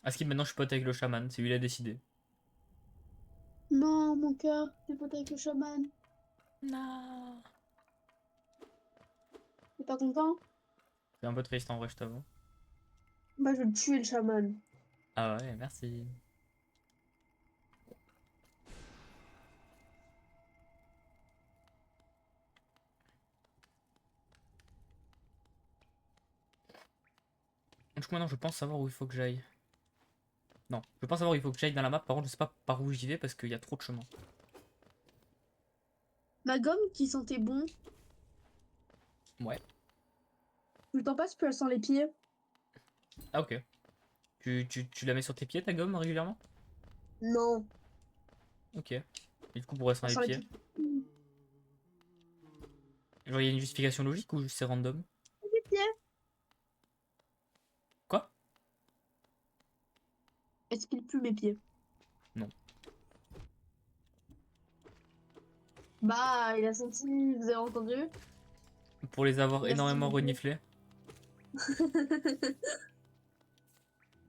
À ce qui maintenant, je suis pote avec le chaman, c'est lui qui a décidé. Non, mon cœur, t'es pote avec le chaman. Non. T'es pas content? C'est un peu triste en vrai, je t'avoue. Bah, je vais le tuer, le chaman. Ah ouais, merci. Du coup, maintenant, je pense savoir où il faut que j'aille. Non, je pense savoir où il faut que j'aille dans la map. Par contre, je sais pas par où j'y vais parce qu'il y a trop de chemin. Ma gomme qui sentait bon, Ouais. plus le temps passe, plus elle sent les pieds. Ah, ok. Tu la mets sur tes pieds, ta gomme, régulièrement? Non, Ok. Et du coup, pour rester elle dans les sent les pieds. pieds. Genre, il y a une justification logique ou juste c'est random? Les pieds. Quoi? Est-ce qu'il pue mes pieds? Non. Bah, il a senti, vous avez entendu? Pour les avoir Il a senti énormément mes pieds. reniflés.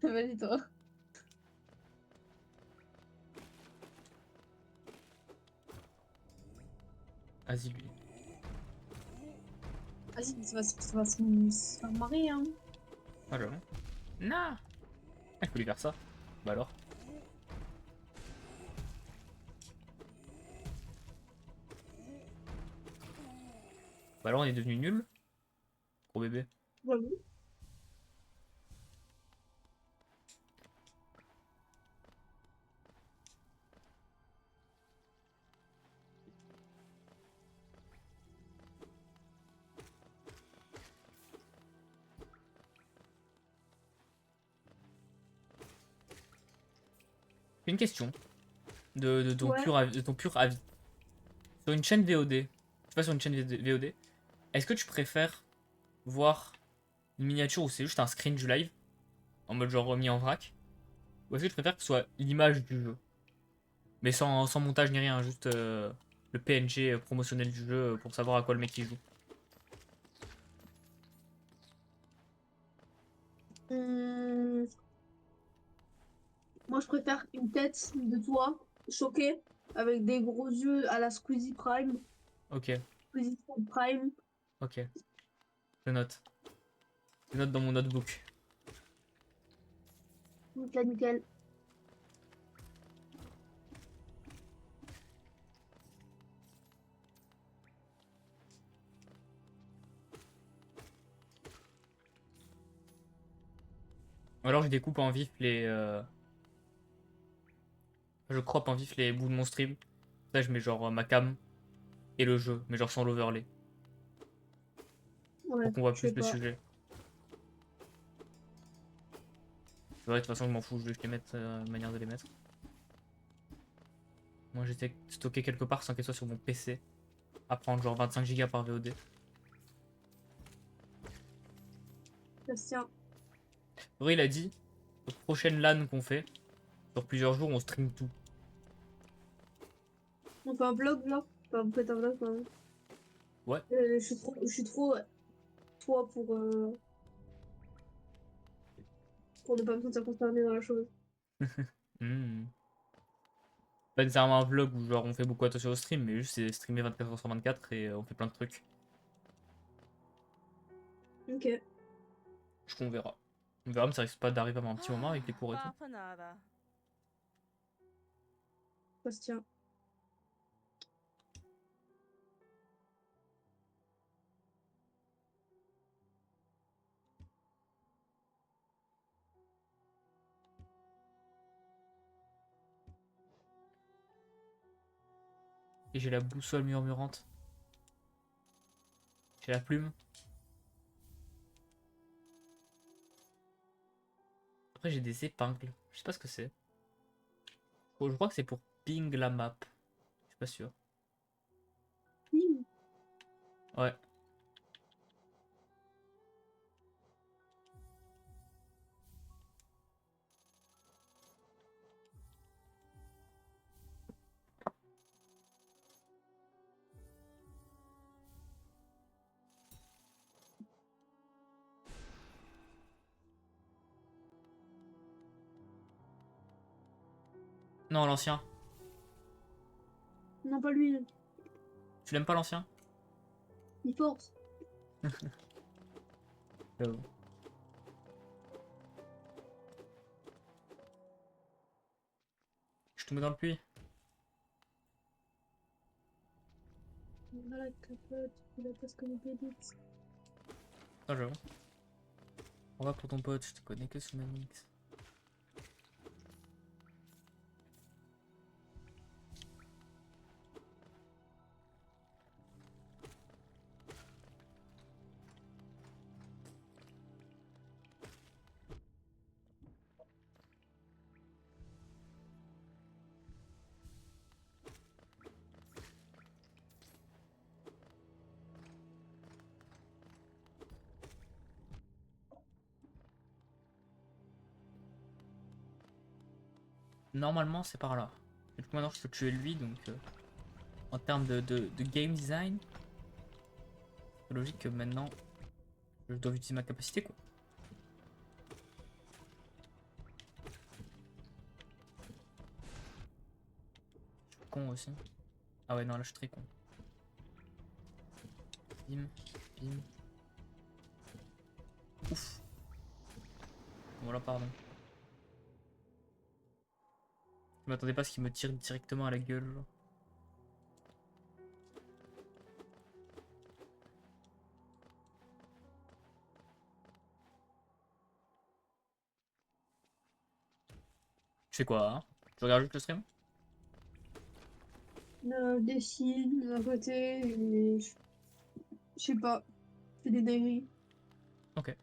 Vas-y, toi. Vas-y, lui. Vas-y, ça va se faire marrer, hein. Ah, j'avoue. Non! Ah, il faut lui faire ça. Bah alors. Bah alors, on est devenu nul. Gros bébé. J'avoue. J'ai une question Ouais. de ton pur avis. Sur une chaîne VOD, tu vois, sur une chaîne VOD, est-ce que tu préfères voir une miniature où c'est juste un screen du live, en mode genre remis en vrac, ou est-ce que tu préfères que ce soit l'image du jeu, mais sans montage ni rien, juste le PNG promotionnel du jeu pour savoir à quoi le mec il joue? Hum, Moi, je préfère une tête de toi, choquée, avec des gros yeux à la Squeezie Prime. Ok, Squeezie Prime. ok, je note. Je note dans mon notebook. Nickel, nickel. Ou alors je découpe en vif je crop en vif les bouts de mon stream. Là je mets genre ma cam et le jeu, mais genre sans l'overlay. Ouais, pour qu'on voit je sais plus le pas. sujet. Ouais, de toute façon, je m'en fous, je vais juste les mettre, manière de les mettre. Moi, j'étais stocké quelque part sans qu'elle soit sur mon PC. À prendre genre 25 Go par VOD. Bastien. Vrai, il a dit, aux prochaines LAN qu'on fait, sur plusieurs jours, on stream tout. On fait un vlog là. Enfin, on peut un vlog quand même. Ouais. Je suis trop toi pour ne pas me sentir concernée dans la chose. Hmm. Pas nécessairement un vlog où genre on fait beaucoup attention au stream, mais juste c'est streamer 24h sur 24 et on fait plein de trucs. Ok, Je qu'on verra. On verra, mais ça risque pas d'arriver avant un petit moment avec les cours et tout. Papanada. Bastien. Et j'ai la boussole murmurante. J'ai la plume. Après j'ai des épingles. Je sais pas ce que c'est. Oh, je crois que c'est pour ping la map. Je suis pas sûr. Hmm. Ouais. Non, l'ancien. Non, pas lui. Tu l'aimes pas l'ancien? Il force. J'avoue. Je suis tombé dans le puits. Voilà, capote. Il a pas ce qu'on dit. Ah, j'avoue. On va pour ton pote, je te connais que sous Manix. Normalement, c'est par là. Et du coup, maintenant, je peux tuer lui, donc en termes de game design, c'est logique que maintenant, je dois utiliser ma capacité, quoi. Je suis con aussi. Ah ouais, non, là, je suis très con. Bim, bim. Ouf. Voilà, pardon. Je m'attendais pas à ce qu'il me tire directement à la gueule, genre. Tu fais quoi, hein? Tu regardes juste le stream? Dessine d'un côté et je sais pas. Fais des dingueries. Ok.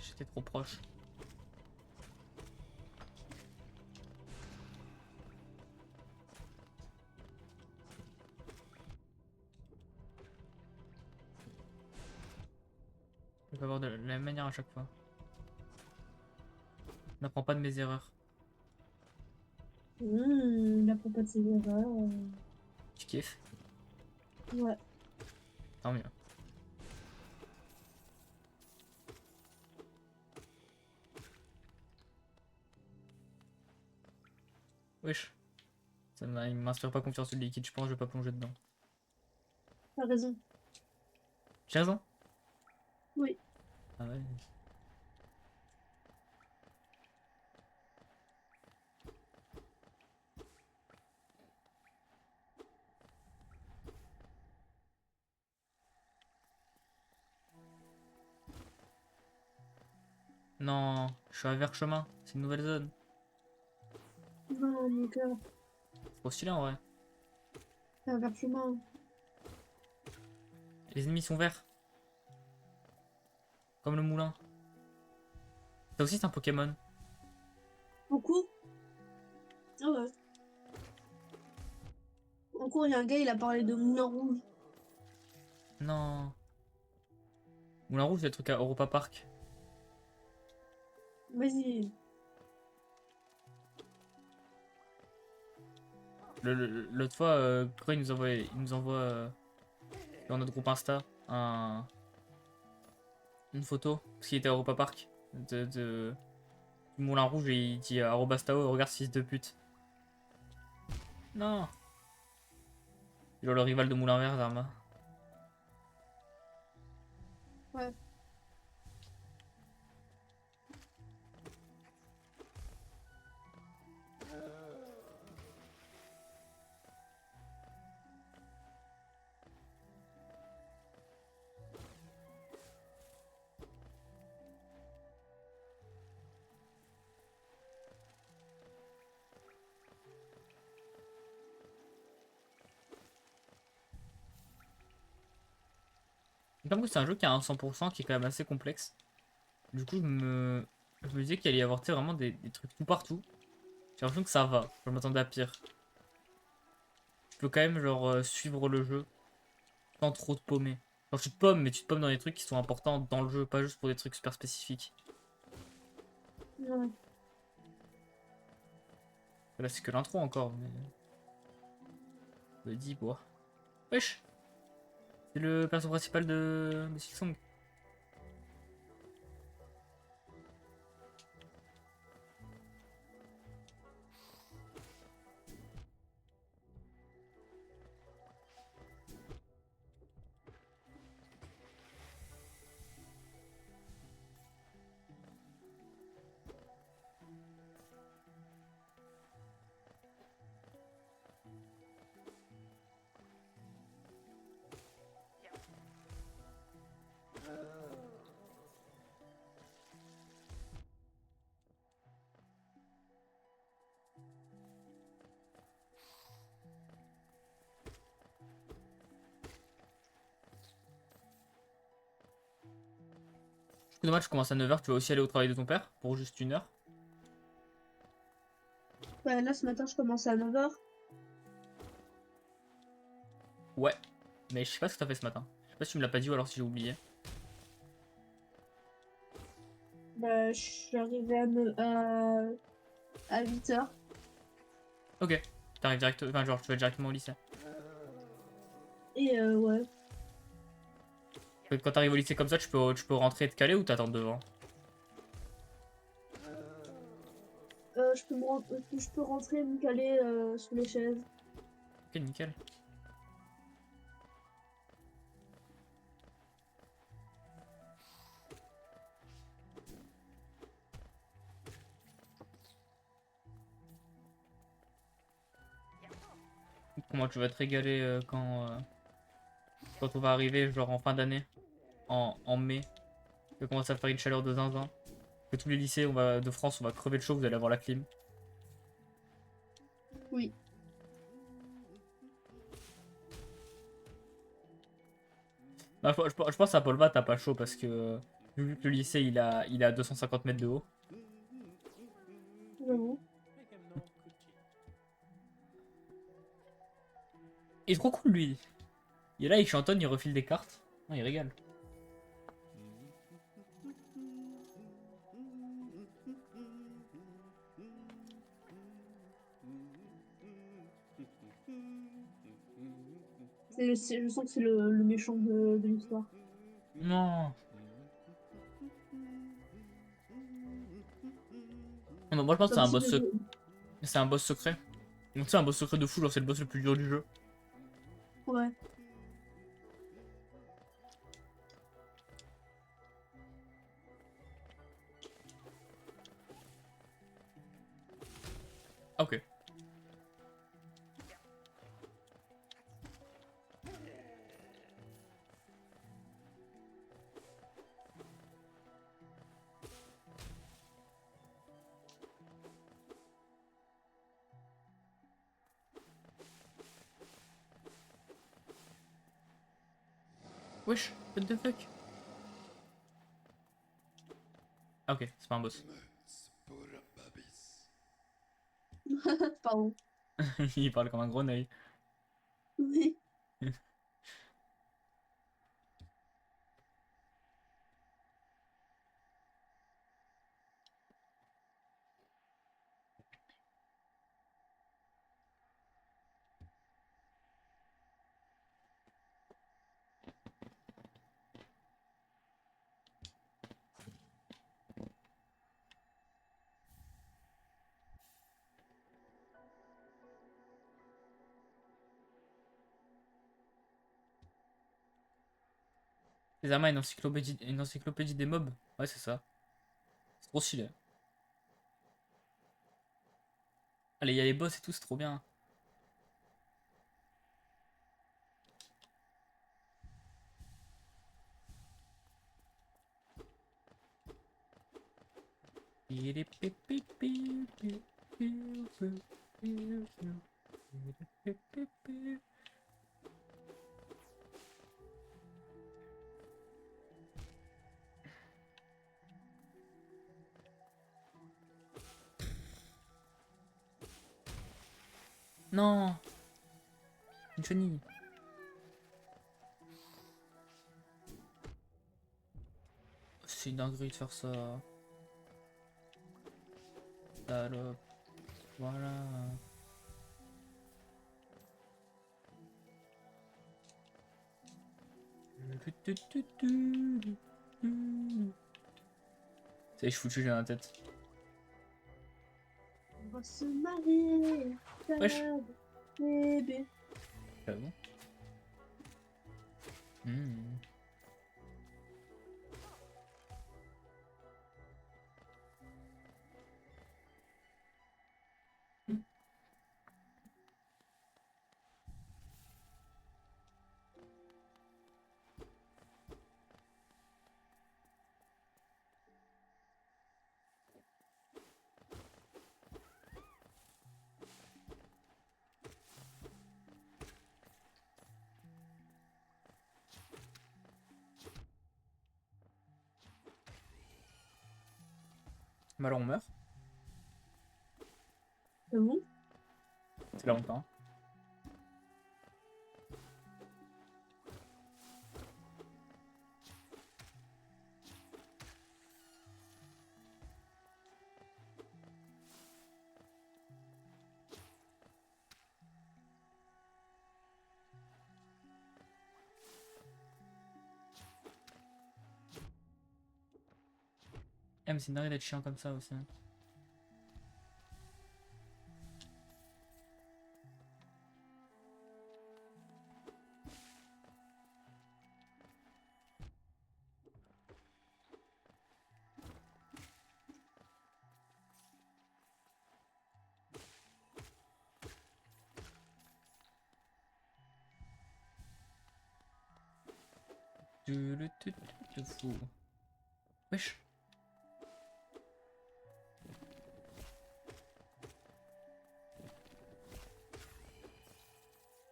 J'étais trop proche. Je vais avoir de la même manière à chaque fois. N'apprends pas de mes erreurs. Il n'apprend pas de ses erreurs. Tu kiffes? Ouais. Tant mieux. Wesh. Il m'inspire pas confiance le liquide, je pense que je vais pas plonger dedans. T'as raison. J'ai raison? Oui. Ah ouais. Non, je suis à vert chemin. C'est une nouvelle zone. Non, mon cœur, C'est trop stylé en vrai. c'est un chemin. Les ennemis sont verts. Comme le moulin. Ça aussi, c'est un Pokémon. En cours? Ah ouais. En cours, il y a un gars, il a parlé de Moulin Rouge. Non. Moulin rouge, c'est le truc à Europa Park. Vas-y. L'autre fois, Croix, il nous envoie dans notre groupe Insta une photo. Parce qu'il était à Europa Park. Du Moulin Rouge et il dit Arobastao, regarde ce fils de pute. Non. Genre le rival de Moulin Vert, Zarma. Ouais. Il me semble que c'est un jeu qui a un 100% qui est quand même assez complexe. Du coup, je me disais qu'il allait y avoir tu sais, vraiment des trucs tout partout. J'ai l'impression que ça va. Je m'attendais à pire. Tu peux quand même genre suivre le jeu sans trop te paumer. Genre tu te paumes, mais tu te paumes dans des trucs qui sont importants dans le jeu, pas juste pour des trucs super spécifiques. Ouais. Là c'est que l'intro encore, mais... Je me dis, bois. Wesh. C'est le perso principal de Silksong. Du coup, dommage, je commence à 9h, tu vas aussi aller au travail de ton père pour juste 1 heure. Ouais, là, ce matin, je commence à 9h. Ouais. Mais je sais pas ce que t'as fait ce matin. Je sais pas si tu me l'as pas dit ou alors si j'ai oublié. Bah, je suis arrivée à 8h. Ok. T'arrives direct, enfin genre tu vas directement au lycée. Et ouais. Quand t'arrives au lycée comme ça, tu peux rentrer et te caler ou t'attends devant? Je peux rentrer et me caler sous les chaises. Ok, nickel. Comment tu vas te régaler quand on va arriver, genre en fin d'année, en mai, que commence à faire une chaleur de zinzin, que tous les lycées de France, on va crever de chaud, vous allez avoir la clim. Oui. Bah, je pense à Paul Va, t'as pas chaud parce que vu que le lycée il a 250 mètres de haut. J'avoue. Il est trop cool lui. Il est là, il chantonne, il refile des cartes. Non, il régale. Je sens que c'est le méchant de l'histoire. Non. Non, moi je pense que Pas possible de... c'est un boss secret. Donc c'est un boss secret de fou, genre c'est le boss le plus dur du jeu. Ouais. Ah, ok. Wesh, what the fuck? Ah, ok, c'est pas un boss. Pardon. Il parle comme un grenouille. Oui. Les Zama, une encyclopédie des mobs. Ouais, c'est ça. C'est trop stylé. Allez, il y a les boss et tout, c'est trop bien. Non, une chenille. C'est une dinguerie de faire ça. Salope. Voilà. C'est je foutu, j'ai dans la tête. On va se marier. Wesh. Bébé. Ah bon. Hmm. Mais alors on meurt. C'est bon? C'est là longtemps. Eh mais c'est une dinguerie d'être chiant comme ça aussi. De fou. Wesh.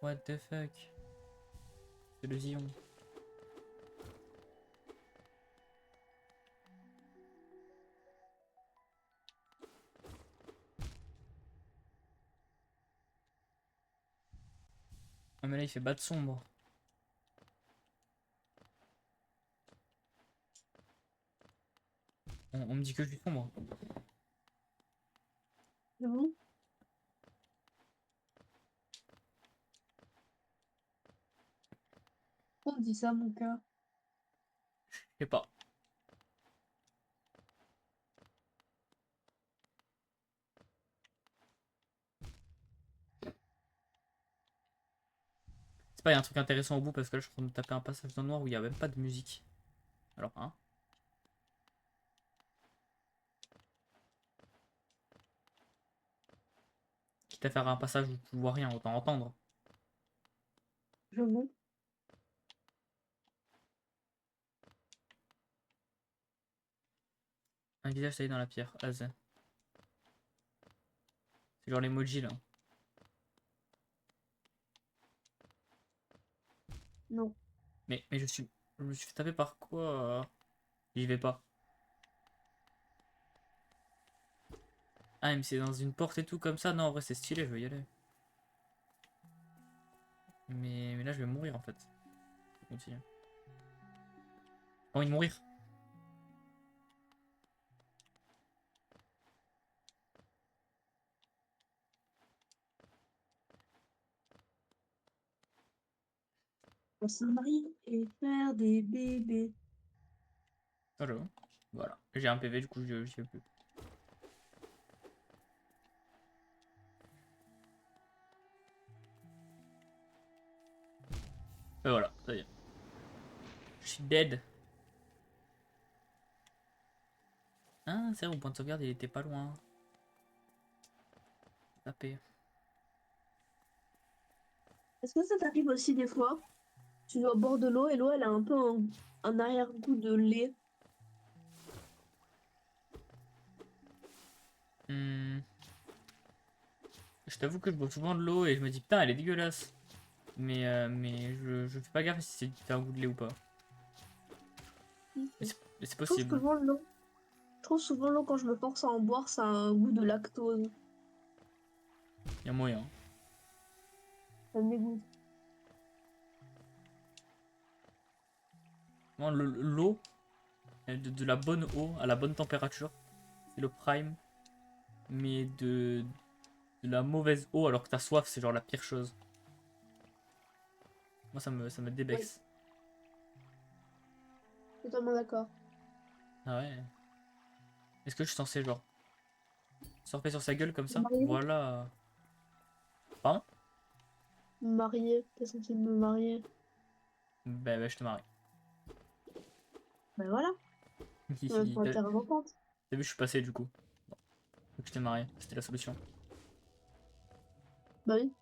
What the fuck. C'est le Zion. Ah mais là il fait bas de sombre. On me dit que je suis sombre. C'est bon? On dit ça, mon cœur. Je sais pas. C'est pas, il y a un truc intéressant au bout parce que là je suis en train de me taper un passage dans le noir où il n'y a même pas de musique. Alors, hein. Quitte à faire un passage où tu vois rien, autant entendre. Je bon. Un visage taillé dans la pierre. Ah, c'est genre l'emoji là. Non. Mais je suis. Je me suis fait taper par quoi? J'y vais pas. Ah, mais c'est dans une porte et tout comme ça? Non, en vrai, c'est stylé, je veux y aller. Mais là, je vais mourir en fait. Continue. J'ai envie de mourir. On se marie et faire des bébés. Voilà. Voilà. J'ai un PV, du coup, j'y vais plus. Et voilà, ça y est. Je suis dead. Ah, c'est vrai, mon point de sauvegarde, il était pas loin. Tapé. Est-ce que ça t'arrive aussi des fois? Tu vas au bord de l'eau et l'eau elle a un peu un arrière-goût de lait. Hmm. Je t'avoue que je bois souvent de l'eau et je me dis, putain, elle est dégueulasse. Mais je fais pas gaffe si c'est un goût de lait ou pas. Je Mais c'est trouve possible. souvent l'eau. Je trouve souvent l'eau quand je me force à en boire, ça a un goût de lactose. Il y a moyen. Ça me dégoûte. Non, l'eau, de la bonne eau à la bonne température, c'est le prime. Mais de la mauvaise eau alors que t'as soif, c'est genre la pire chose. Moi, ça me Oui, débexe. totalement d'accord. Ah ouais. Est-ce que je suis censé, genre, surfer sur sa gueule comme ça? Mariée, Voilà. Pardon? mariée, t'es censé me marier. Ben, je te marie. Ben voilà, pour T'as être contente. vu, je suis passé du coup. Donc je t'ai marié, c'était la solution. Bah oui.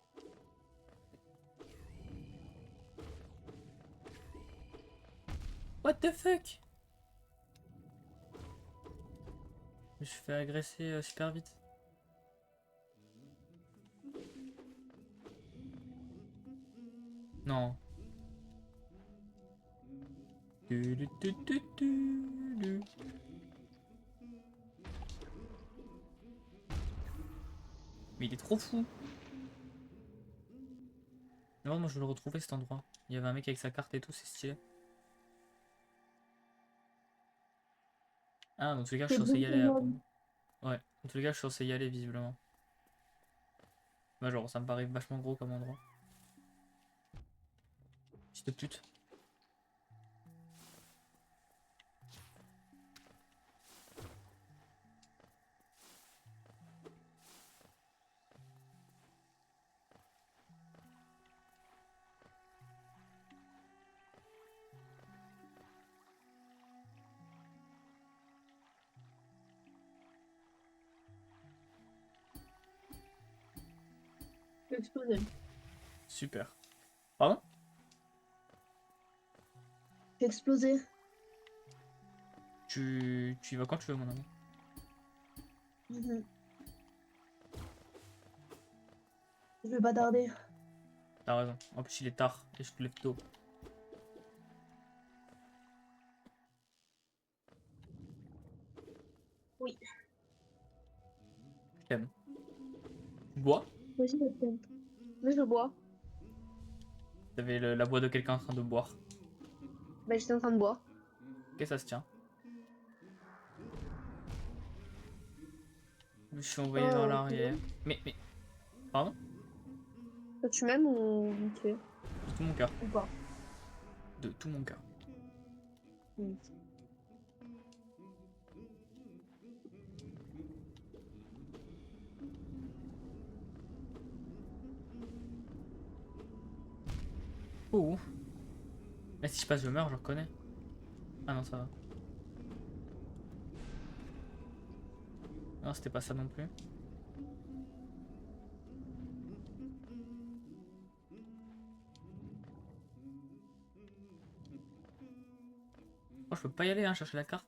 What the fuck? Je me suis fait agresser super vite. Non. Du, du, du, du, du. Mais il est trop fou. Non, moi je veux le retrouver cet endroit. Il y avait un mec avec sa carte et tout, c'est stylé. Ah, dans tous les cas, je C'est suis censé bon y pour aller moi. pour moi. Ouais, dans tous les cas, je suis censé y aller visiblement. Bah, genre, ça me paraît vachement gros comme endroit. Petite pute. J'ai explosé. Super. Pardon? J'ai explosé. Tu y vas quand tu veux, mon ami. Mhm. Je vais pas tarder. T'as raison. En plus, il est tard et je te lève tôt. Oui. Je t'aime. Tu bois? Vas-y, je t'aime. Mais je bois. T'avais la voix de quelqu'un en train de boire. Bah j'étais en train de boire. Ok, ça se tient. Je suis envoyé vers Oh, l'arrière. Mais, pardon? toi, tu m'aimes ou vite fait? De tout mon cœur. Ou pas? De tout mon cœur. Mm. Oh. Mais si je passe, je meurs, je reconnais. Ah non, ça va. Non, c'était pas ça non plus. Oh, je peux pas y aller, hein, chercher la carte.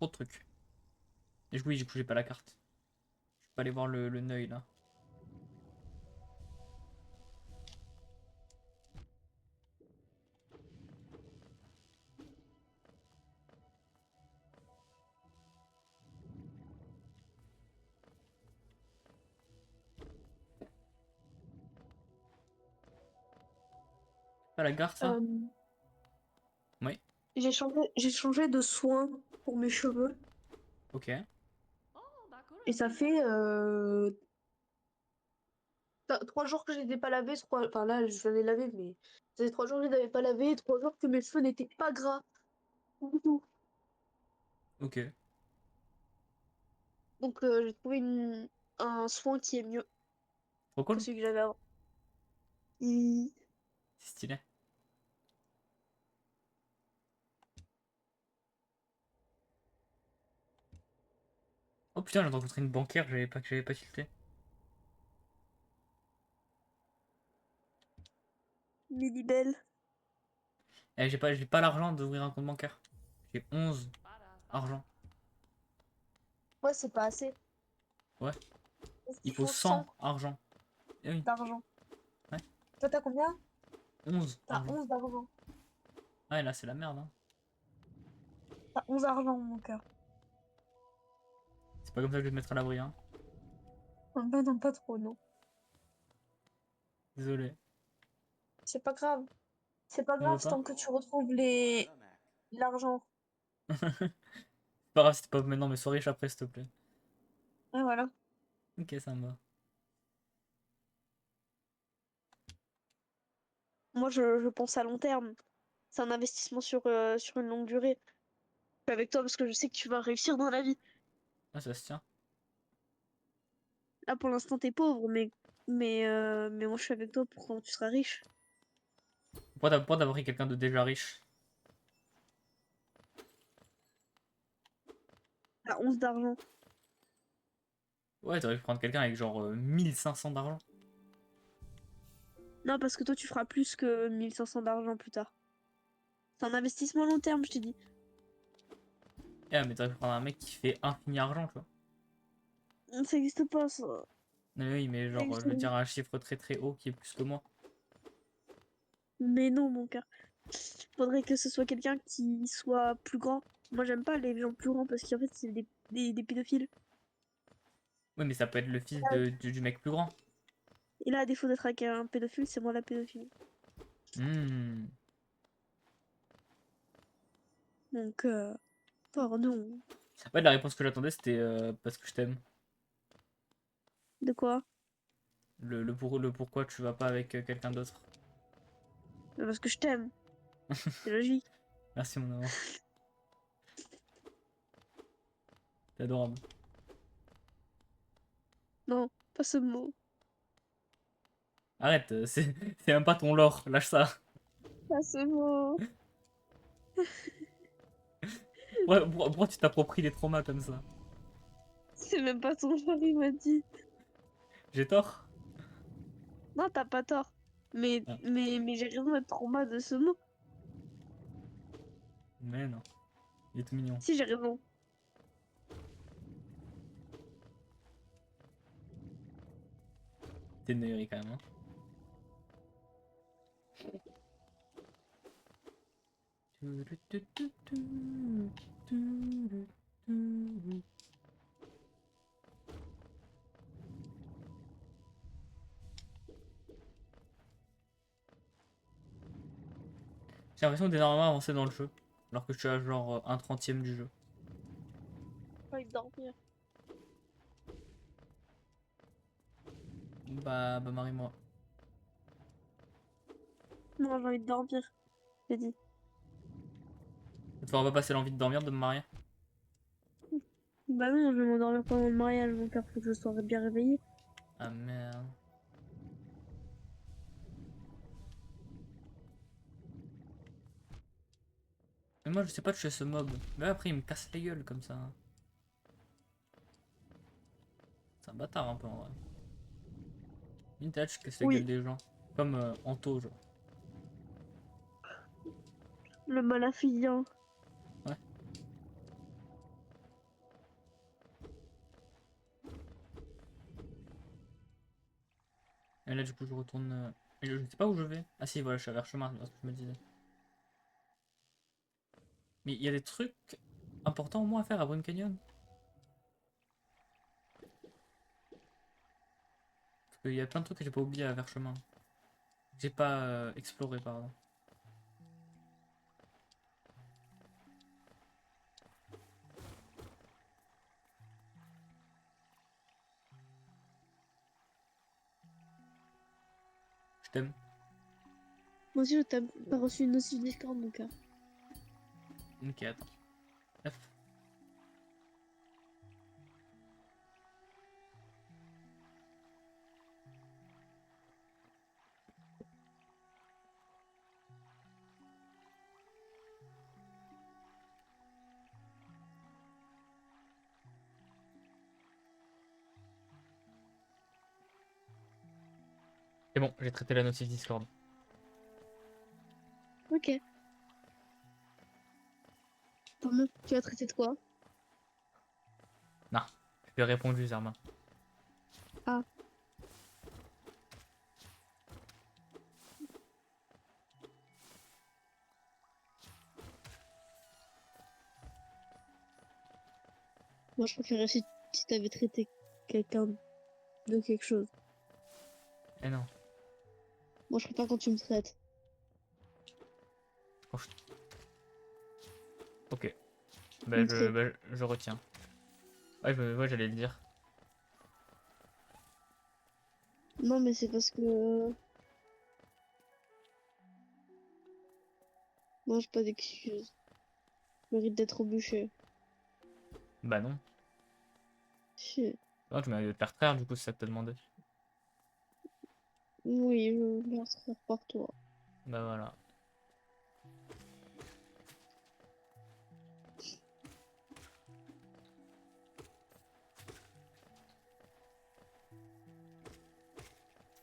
trop de trucs. Et oui, du coup, j'ai pas la carte. Je peux aller voir le Neuil là. Pas la gare, ça? Euh, Oui, j'ai changé de soin pour mes cheveux. ok. Et ça fait 3 jours que je les ai pas lavés. Enfin là, je vais les laver, mais ça fait 3 jours que je les avais pas lavés. 3 jours que mes cheveux n'étaient pas gras du tout. Ok. Donc j'ai trouvé un soin qui est mieux Trop que cool. celui que j'avais avant. Il- C'est stylé. Oh putain, j'ai rencontré une banquière que j'avais pas tilté. Milibel. Eh, j'ai pas l'argent d'ouvrir un compte bancaire. J'ai 11 argent. Ouais, c'est pas assez. Ouais. Il Il faut faut 100 100 argent. Eh oui, d'argent. ouais. Toi, t'as combien? 11 T'as argent. 11 d'argent. Ouais, là, c'est la merde, hein. T'as 11 argent, mon cœur. C'est pas comme ça que je vais te mettre à l'abri, hein. Bah non, pas trop, non. Désolé. C'est pas grave. C'est pas On veut grave pas. tant que tu retrouves l'argent. C'est pas grave si t'es pas maintenant, mais sois riche après, s'il te plaît. Et voilà. Ok, ça me va. Moi, je pense à long terme. C'est un investissement sur une longue durée. Je suis avec toi parce que je sais que tu vas réussir dans la vie. Ah, ça se tient. Là, pour l'instant, t'es pauvre, mais moi, je suis avec toi pour quand tu seras riche. Pourquoi t'as pris quelqu'un de déjà riche? T'as 11 d'argent. Ouais, t'aurais pu prendre quelqu'un avec genre 1500 d'argent. Non, parce que toi, tu feras plus que 1 500 d'argent plus tard. C'est un investissement long terme, je te dis. Eh, mais t'aurais pu prendre un mec qui fait infini argent, tu vois. Ça existe pas, ça. Mais oui, mais Ça genre, je existe veux pas. dire un chiffre très très haut qui est plus que moi. Mais non, mon cœur. Faudrait que ce soit quelqu'un qui soit plus grand. Moi, j'aime pas les gens plus grands parce qu'en fait, c'est des pédophiles. Oui, mais ça peut être le fils du mec plus grand. Et là, à défaut d'être avec un pédophile, c'est moi la pédophile. Hmm. Donc, pardon. Ouais, la réponse que j'attendais, c'était parce que je t'aime. De quoi? Le pourquoi tu vas pas avec quelqu'un d'autre. Parce que je t'aime. C'est logique. Merci, mon amour. T'es adorable. Non, pas ce mot. Arrête, c'est même pas ton lore, lâche ça. Pas ce mot. Pourquoi tu t'appropries les traumas comme ça? C'est même pas ton genre, il m'a dit. J'ai tort? Non, t'as pas tort. Mais, Ah, mais j'ai raison d'être trauma de ce mot. mais non, il est tout mignon. Si, j'ai raison. T'es une quand même, hein. J'ai l'impression d'énormément avancer dans le jeu. Alors que je suis à genre un trentième du jeu. J'ai envie de dormir. Bah marie-moi. Non, j'ai envie de dormir. J'ai dit. Ça te fera pas passer l'envie de dormir, de me marier? Bah non, je vais m'endormir pendant le mariage, mon cœur, faut que je sois bien réveillée. Ah merde. Mais moi je sais pas toucher ce mob. Mais après il me casse la gueule comme ça. C'est un bâtard un peu en vrai. Vintage casse la gueule Oui, des gens. Comme Anto genre. le malafillant. Ouais. Et là, du coup, je retourne. Et je sais pas où je vais. Ah, si, voilà, je suis vers chemin, c'est ce que je me disais. Mais il y a des trucs importants au moins à faire à Brim Canyon. Parce qu'il y a plein de trucs que j'ai pas oublié à vers chemin. J'ai pas exploré, pardon. Je t'aime. Moi aussi, je t'ai pas reçu une notice Discord, donc. Ok, attends. F. C'est bon, j'ai traité la notif Discord. Ok. Tant mieux. Tu as traité de quoi? Non, je lui ai répondu, Zerma. Ah. Moi, je préférais si t'avais traité quelqu'un de quelque chose. Eh non. Moi, je préfère quand tu me traites. Quand je- Ok. Tu me traites. Je retiens. Ouais, ouais, j'allais le dire. Non, mais c'est parce que. Moi, j'ai pas d'excuses. Je mérite d'être embûché. Bah non. Si. Non, tu m'avais faire traire, du coup, c'est ça que t'as demandé. Oui, je vais faire par toi. Bah voilà.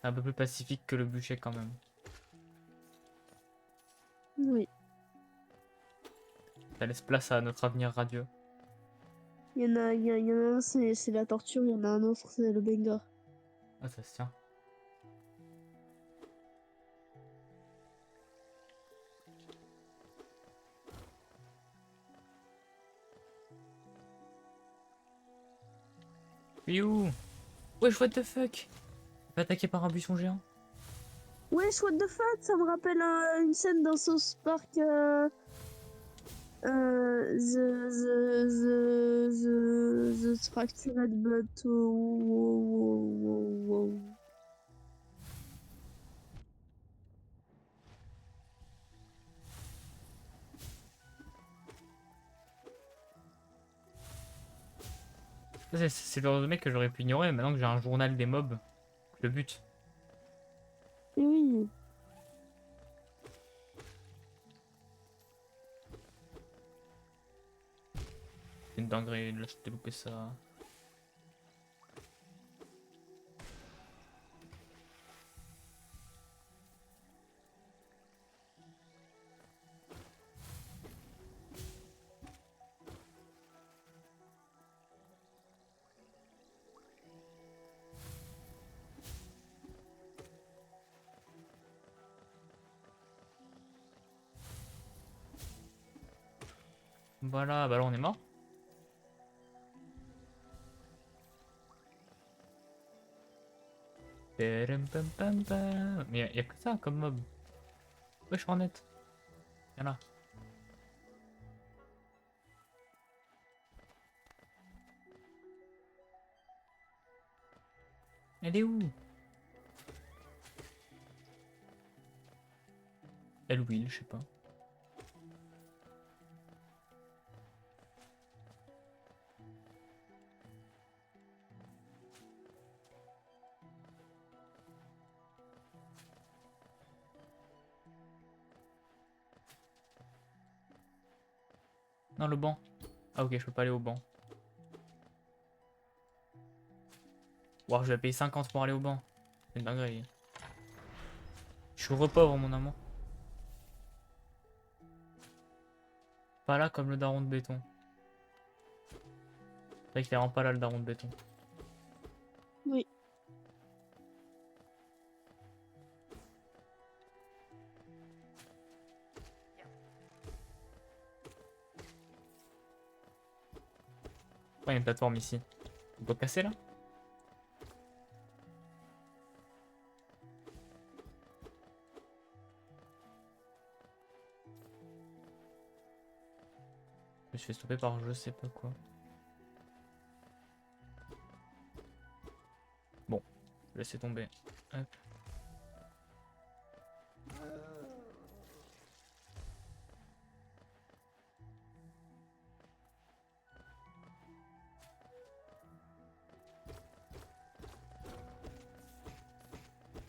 C'est un peu plus pacifique que le bûcher quand même. Oui. Ça laisse place à notre avenir radieux. Il y en a un, c'est la torture, il y en a un autre, c'est le banger. Ah, ça se tient. You! Wesh, what the fuck? Fait attaqué par un buisson géant? Wesh, what the fuck, ça me rappelle une scène dans South Park. The fractured but. Ça, c'est le genre de mec que j'aurais pu ignorer, mais maintenant que j'ai un journal des mobs, je le bute. Et oui. C'est une dinguerie, là, je t'ai loupé ça. Voilà, bah là, on est mort. Pam, pam, pam, pam. Mais y a que ça comme mob. Wesh, Hornet. Viens là. Elle est où? Elle will, je sais pas. Non, le banc. Ah, ok, je peux pas aller au banc. Wow, je vais payer 50 pour aller au banc. C'est une dinguerie. Je suis repauvre, mon amour. Pas là comme le daron de béton. C'est vrai qu'il est vraiment pas là, le daron de béton. Oui. il y a une plateforme ici. On peut casser là? Je me suis fait stopper par je sais pas quoi. Bon, laissez tomber. Hop.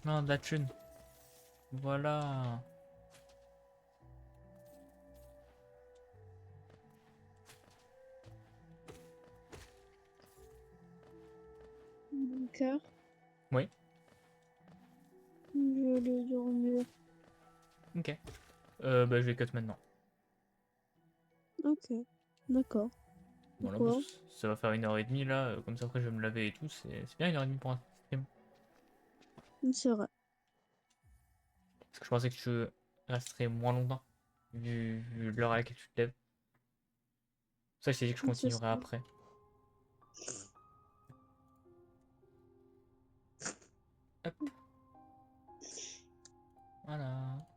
Non, de la thune. Voilà. D'accord. Oui, Je vais aller dormir. ok. Bah, je vais cut maintenant. Ok. D'accord. Voilà, Pourquoi? parce que ça va faire 1h30 là. Comme ça, après, je vais me laver et tout. C'est bien 1h30 pour un stream. C'est vrai. Parce que je pensais que tu resterais moins longtemps. Vu l'heure à laquelle tu te lèves. C'est pour ça que je t'ai dit que je C'est continuerai ça. après. Hop. Voilà.